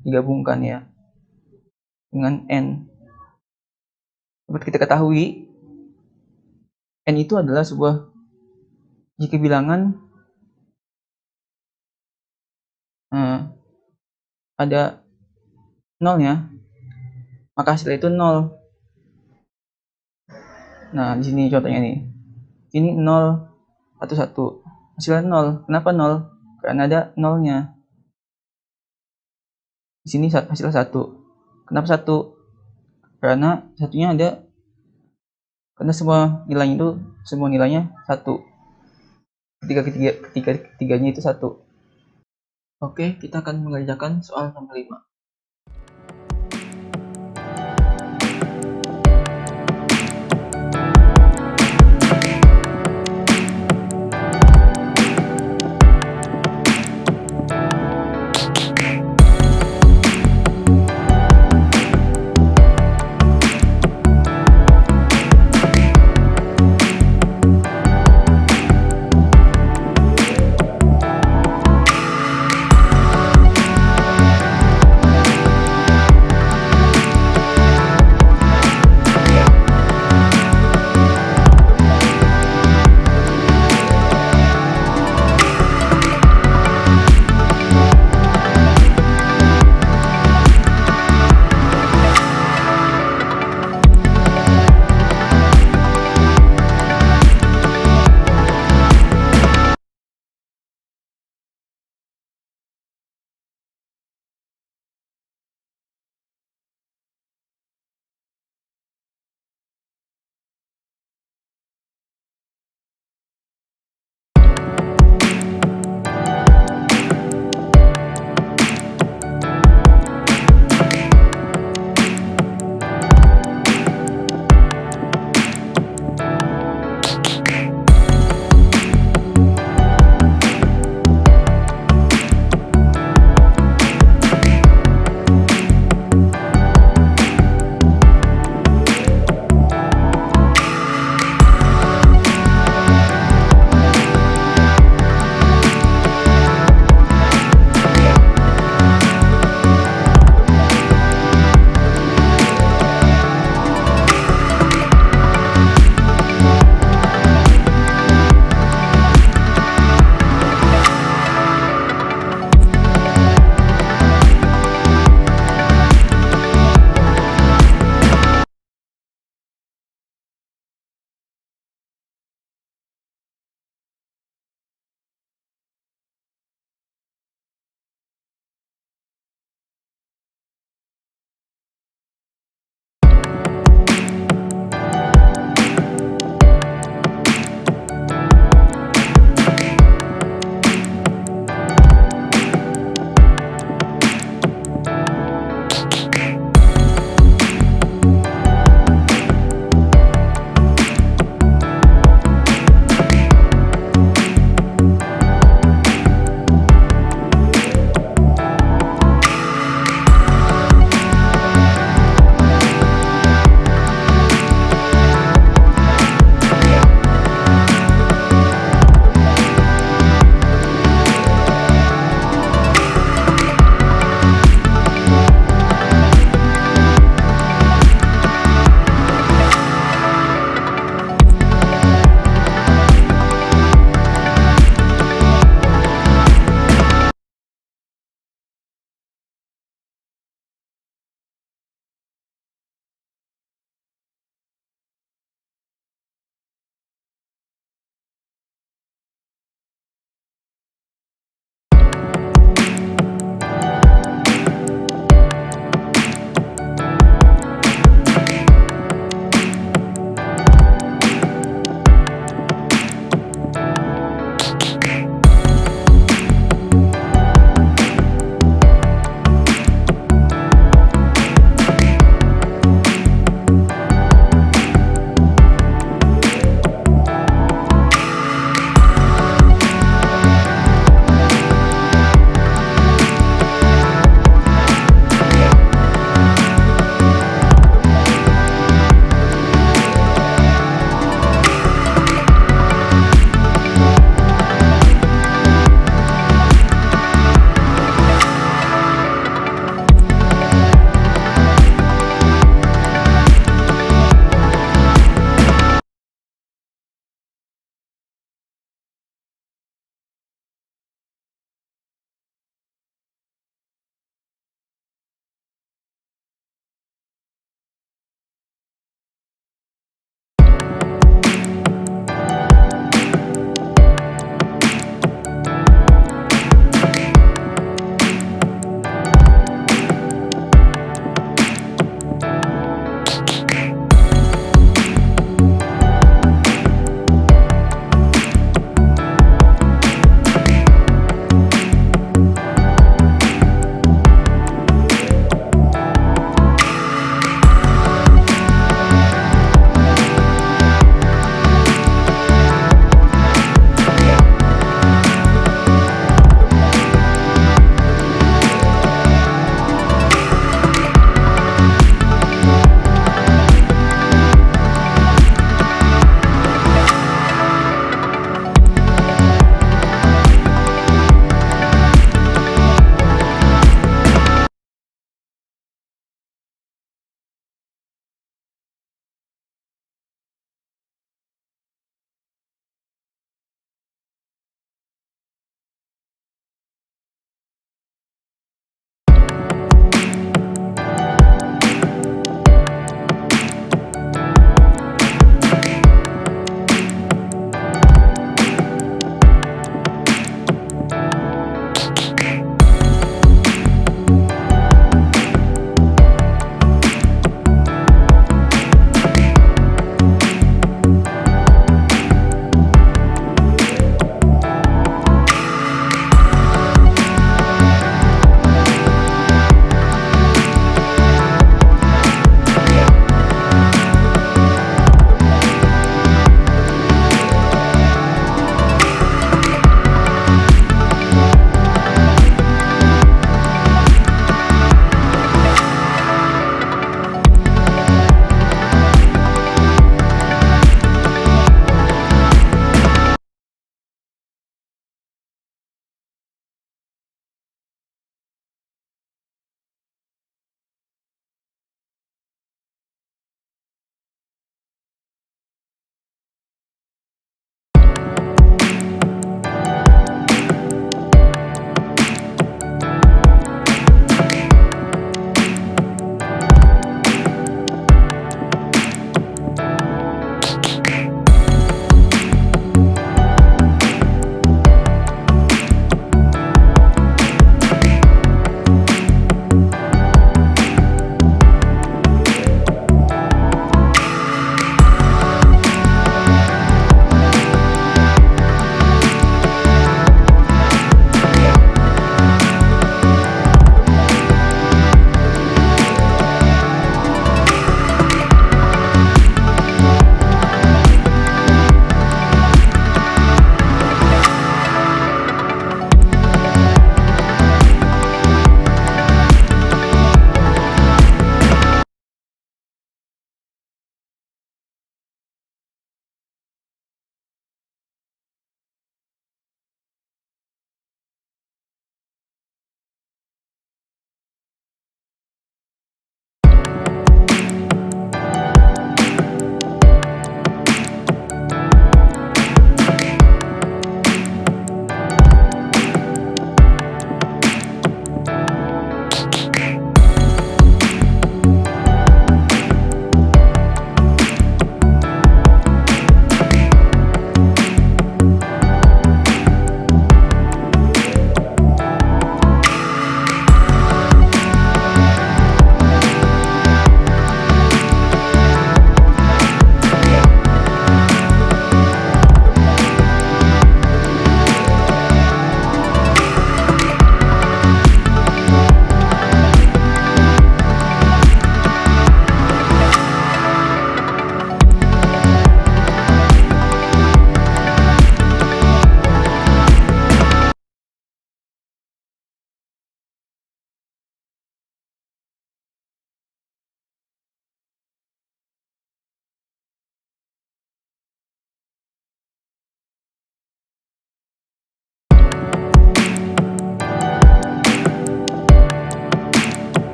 Digabungkan ya dengan N. Seperti kita ketahui, N itu adalah sebuah jika bilangan ada nolnya, maka hasilnya itu 0. Nah, di sini contohnya nih. Ini 0, 1, 1. Hasilnya 0. Kenapa 0? Karena ada nolnya. Di sini hasilnya 1. Kenapa 1? Karena satunya ada, karena semua nilainya 1. Ketiganya itu 1. Oke, kita akan mengerjakan soal nomor 5.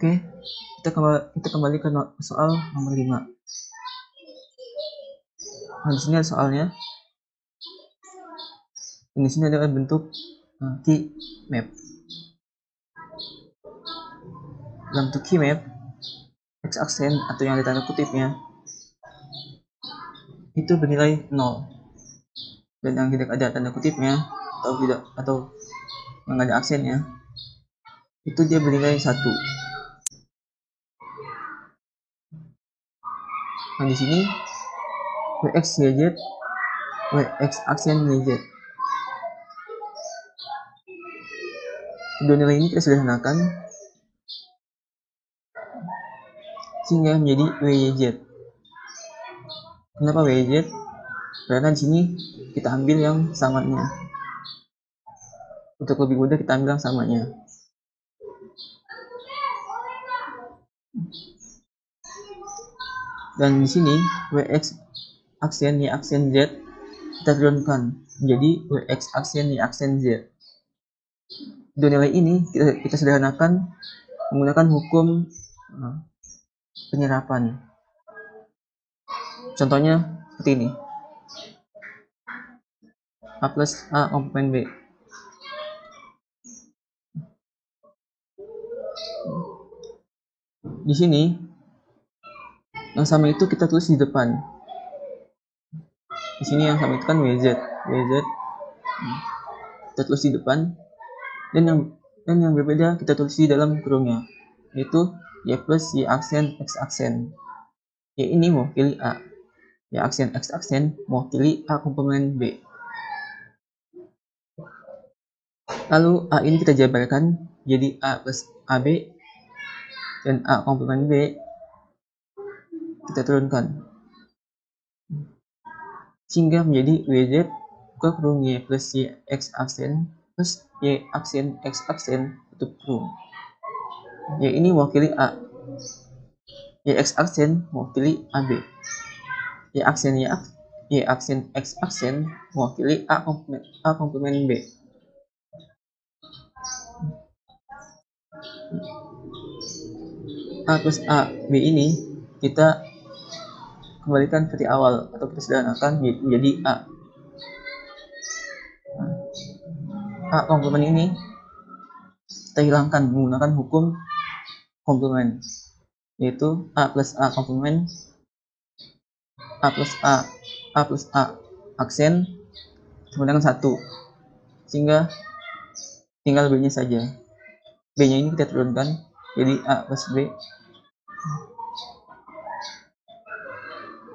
Oke, kita kembali ke soal nomor 5. Nah, di sini ada soalnya. Dan di sini adalah bentuk key map. Dalam bentuk key map, x-aksen atau yang ada tanda kutipnya itu bernilai 0, dan yang tidak ada tanda kutipnya atau yang ada aksennya itu dia bernilai 1. Nah, di sini wx yz, wx aksen yz, kedua nilai ini kita sederhanakan sehingga menjadi wyz. Kenapa wyz? Karena di sini kita ambil yang samanya. Untuk lebih mudah kita ambil yang samanya. Dan di sini wx aksen y aksen z kita turunkan menjadi wx aksen y aksen z. Dua nilai ini kita sederhanakan menggunakan hukum penyerapan. Contohnya seperti ini. A plus A komplement B. Di sini yang sama itu kita tulis di depan. Di sini yang sama itu kan WZ kita tulis di depan, dan yang berbeda kita tulis di dalam kurungnya, yaitu Y plus Y aksen X aksen. Y ini mewakili A, Y aksen X aksen mewakili A komplement B. Lalu A ini kita jabarkan jadi A plus AB, dan A komplement B kita turunkan sehingga menjadi WZ buka kurung Y plus Y X aksen plus Y aksen X aksen tutup kurung. Y ini mewakili A, Y X aksen mewakili AB, Y aksen X aksen mewakili A komplement B. A plus A B ini kita kembalikan seperti awal atau kita sederhanakan menjadi A. A komplement ini kita hilangkan menggunakan hukum komplement, yaitu A plus A komplement, A plus A aksen sama dengan 1, sehingga tinggal B nya saja. B nya ini kita turunkan jadi A plus B,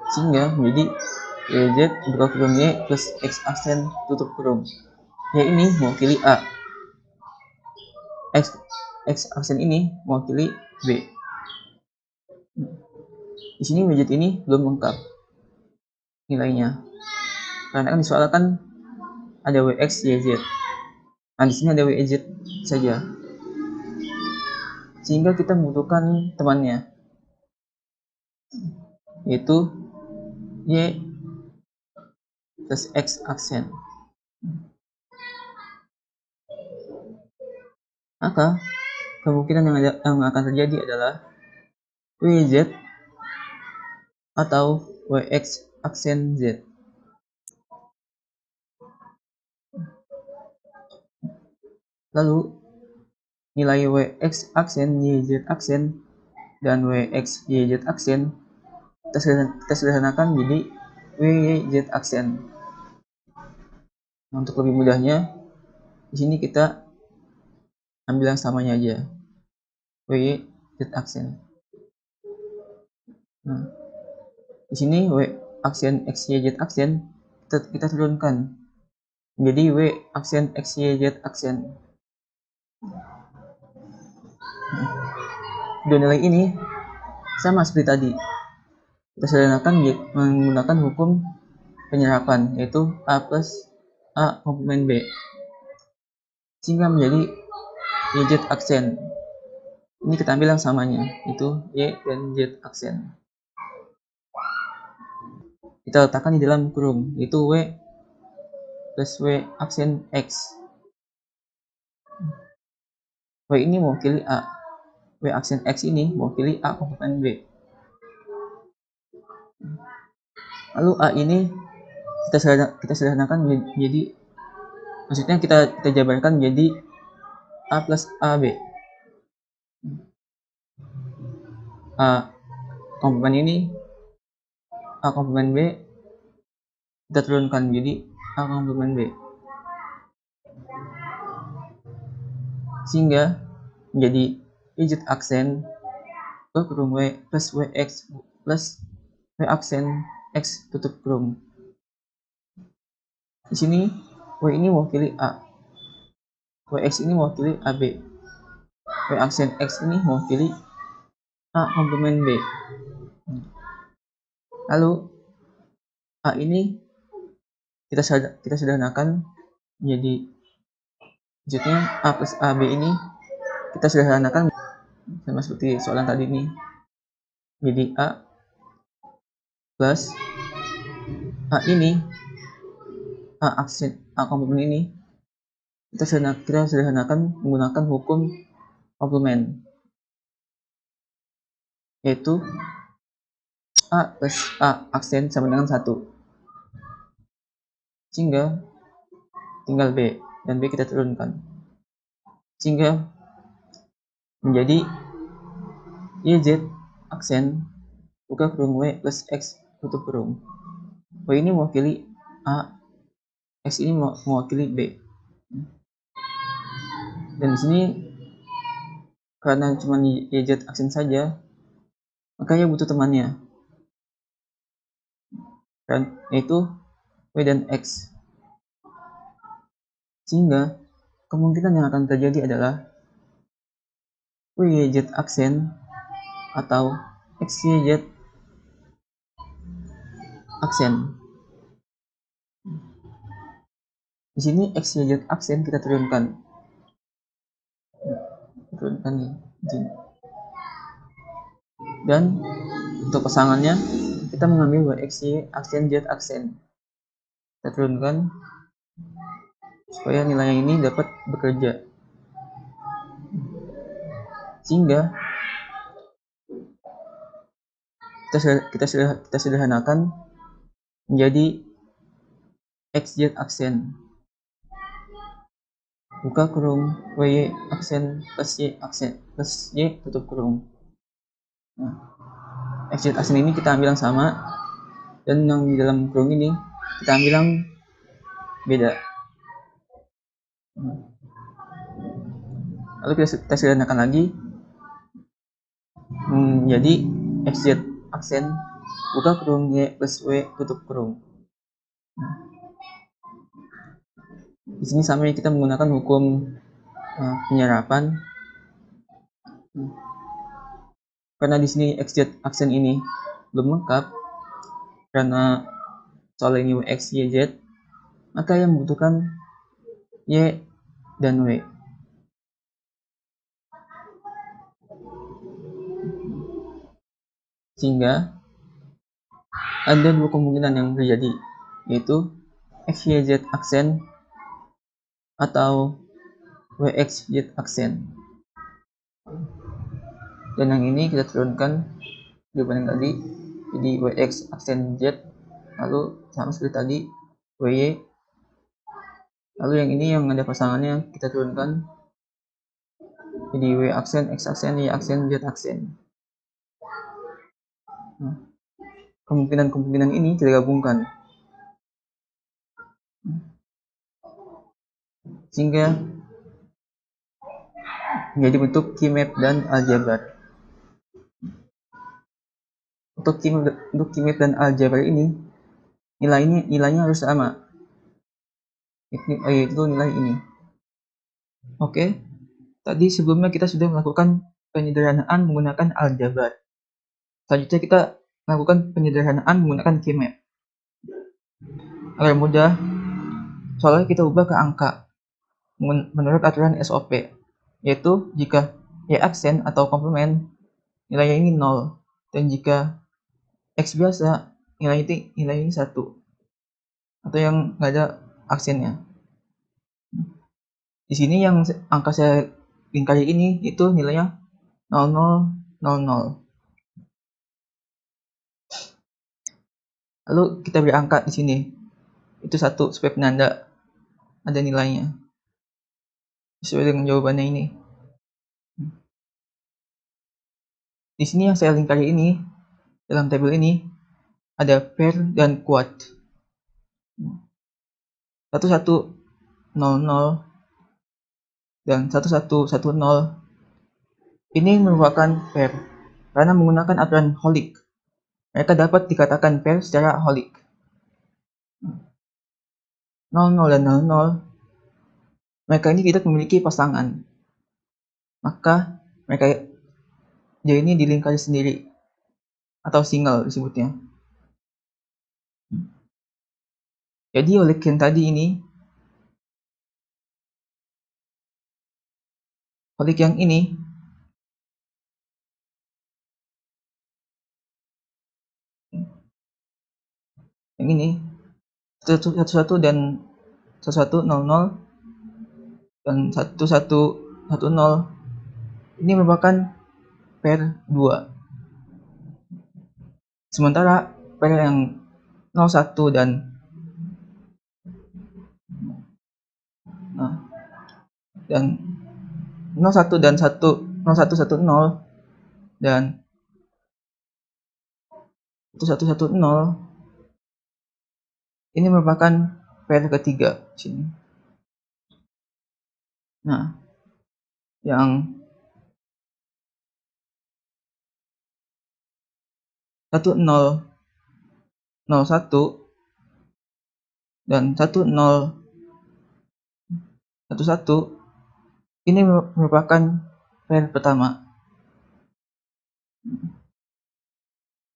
sehingga menjadi YZ buka kurung Y plus X aksen tutup kurung. Y ini mewakili A, X aksen ini mewakili B. Di sini widget ini belum lengkap nilainya, karena kan disoalkan ada WX, YZ. Nah, di sini ada WZ saja, sehingga kita membutuhkan temannya, yaitu Y plus X aksen. Maka kemungkinan yang akan terjadi adalah WZ atau WX aksen Z. Lalu nilai WX aksen, YZ aksen, dan WX YZ aksen kita sederhanakan menjadi WYZ aksen. Nah, untuk lebih mudahnya, di sini kita ambil yang samanya aja, WYZ aksen. Nah, di sini W aksen XYZ aksen kita turunkan menjadi W aksen XYZ aksen. Dua nilai ini sama seperti tadi, kita sederhanakan menggunakan hukum penyerapan, yaitu A plus A komplement B, sehingga menjadi YZ aksen. Ini kita ambil yang samanya, itu Y dan Z aksen. Kita letakkan di dalam kurung, yaitu W plus W aksen X. W ini mewakili A, W aksen X ini mewakili A komplement B. Lalu A ini kita sederhanakan menjadi, maksudnya kita jabarkan menjadi A plus AB. A komplement ini, A komplement B, kita turunkan menjadi A komplement B. Sehingga menjadi Y aksen kurung W plus WX plus W aksen X tutup kurung. Di sini W ini mewakili A, WX ini mewakili AB, W aksen X ini mewakili A komplement B. Lalu A ini kita sederhanakan menjadi, maksudnya A plus AB ini kita sederhanakan sama seperti soalan tadi ini, jadi A plus A ini, A aksen A komplement ini kita sederhanakan menggunakan hukum komplement, yaitu A plus A aksen sama dengan 1, sehingga tinggal B, dan B kita turunkan, sehingga menjadi YZ aksen buka kurung W plus X tutup kurung. W ini mewakili A, X ini mewakili B. Dan di sini karena cuma YZ aksen saja, makanya butuh temannya, dan yaitu W dan X. Sehingga kemungkinan yang akan terjadi adalah WYZ aksen atau XYZ aksen. Di sini XYZ aksen kita turunkan nih. Dan untuk pasangannya kita mengambil WXY aksen Z aksen. Kita turunkan supaya nilai ini dapat bekerja, sehingga kita sederhanakan menjadi XZ aksen buka kurung WY aksen plus Y aksen plus Y tutup kurung. Nah, XZ aksen ini kita ambil yang sama, dan yang di dalam kurung ini kita ambil yang beda. Lalu kita sederhanakan lagi menjadi XZ aksen buka kurung Y plus W tutup kurung. Di sini sama kita menggunakan hukum penyerapan. Karena di sini XZ aksen ini belum lengkap, karena soal ini WX, YZ, maka yang membutuhkan Y dan W. Sehingga ada dua kemungkinan yang terjadi, yaitu XYZ aksen atau WXY aksen. Dan yang ini kita turunkan dibanding tadi, jadi WX aksen Z, lalu sama seperti tadi WY. Lalu yang ini yang ada pasangannya kita turunkan jadi W aksen, X aksen, Y aksen, Z aksen. Kemungkinan-kemungkinan ini kita gabungkan, sehingga menjadi bentuk keymap dan aljabar. Untuk keymap dan aljabar ini nilainya harus sama, yaitu nilai ini. Oke, tadi sebelumnya kita sudah melakukan penyederhanaan menggunakan aljabar. Selanjutnya kita melakukan penyederhanaan menggunakan keymap. Agar mudah, soalnya kita ubah ke angka menurut aturan SOP, yaitu jika Y aksen atau komplement nilainya ini 0, dan jika X biasa nilai ini 1, atau yang nggak ada aksennya. Di sini yang angka saya lingkari ini itu nilainya 0000. Lalu kita beri angka di sini. Itu 1 supaya penanda ada nilainya. Sesuai dengan jawabannya ini. Di sini yang saya lingkari ini, dalam tabel ini, ada pair dan quad. 1100 dan 1110 ini merupakan pair karena menggunakan aturan Holick. Mereka dapat dikatakan pair secara Holick. 00 dan 00, mereka ini tidak memiliki pasangan. Maka mereka jadi ini dilingkari sendiri atau single disebutnya. Jadi oleh yang tadi ini, Holick yang ini satu dan 1100 dan 1110 ini merupakan pair 2. Sementara pair yang 01 dan 01 dan 0110 dan 1110 ini merupakan pair ketiga sini. Nah, yang 1001 dan 1011 ini merupakan pair pertama.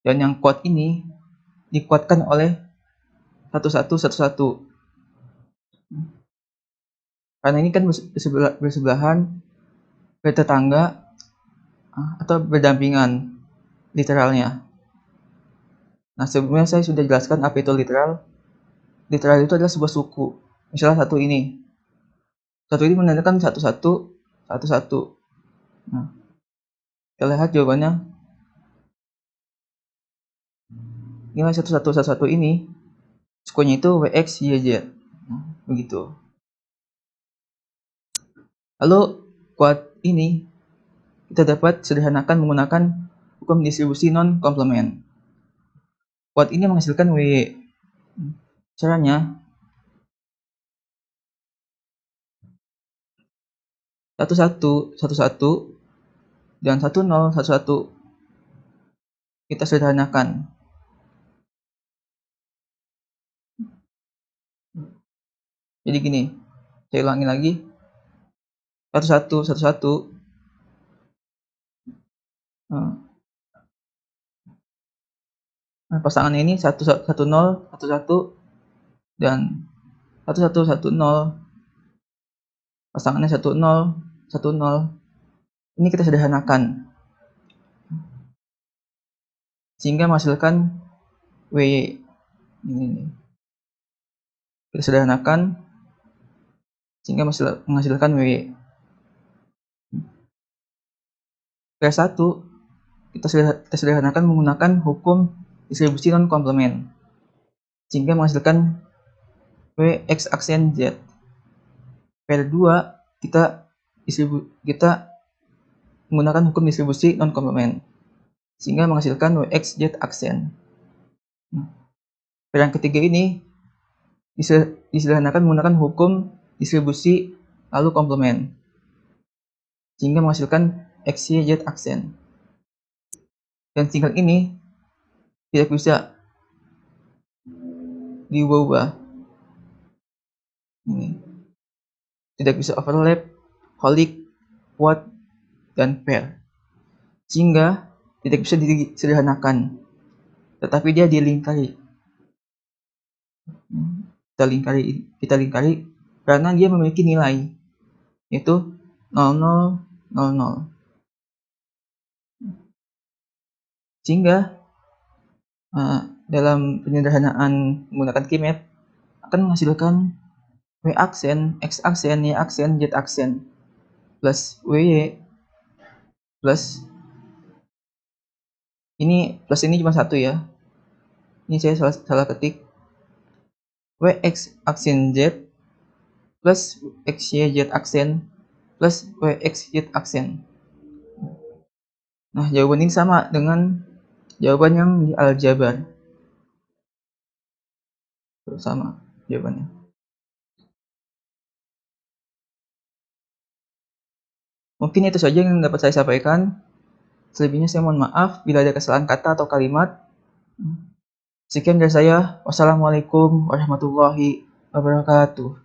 Dan yang quad ini dikuatkan oleh 1111. Karena ini kan bersebelahan, bertetangga atau berdampingan literalnya. Nah, sebelumnya saya sudah jelaskan apa itu literal. Literal itu adalah sebuah suku. Misalnya satu ini menandakan 1111. Nah, kita lihat jawabannya. Nilai 1111 ini sukunya itu WX, YZ. Nah, begitu. Lalu quad ini kita dapat sederhanakan menggunakan hukum distribusi non-komplement. Quad ini menghasilkan WY. Caranya 1111 dan 1011 kita sederhanakan. Jadi gini, saya ulangi lagi. 1111 pasangannya ini 110 11 dan 1110 pasangannya 10 10. Ini kita sederhanakan sehingga menghasilkan WY. Ini kita sederhanakan sehingga menghasilkan WY. P1 kita sederhanakan menggunakan hukum distribusi non-komplement sehingga menghasilkan W X aksen Z. P2 kita menggunakan hukum distribusi non-komplement sehingga menghasilkan W X Z aksen. Yang ketiga ini disederhanakan menggunakan hukum distribusi lalu komplement sehingga menghasilkan X Y Z aksen. Dan single ini tidak bisa diubah-ubah. Ini tidak bisa overlap, Holick, quad, dan pair, sehingga tidak bisa disederhanakan, tetapi dia dilingkari. Kita lingkari karena dia memiliki nilai yaitu 0000. Sehingga dalam penyederhanaan menggunakan keymap akan menghasilkan W aksen, X aksen, Y aksen, Z aksen plus WY plus ini cuma satu ya. Ini saya salah ketik. WX aksen Z plus XYZ aksen plus WXY aksen. Nah, jawaban ini sama dengan jawaban yang di aljabar. Sama jawabannya. Mungkin itu saja yang dapat saya sampaikan. Selebihnya saya mohon maaf bila ada kesalahan kata atau kalimat. Sekian dari saya. Wassalamualaikum warahmatullahi wabarakatuh.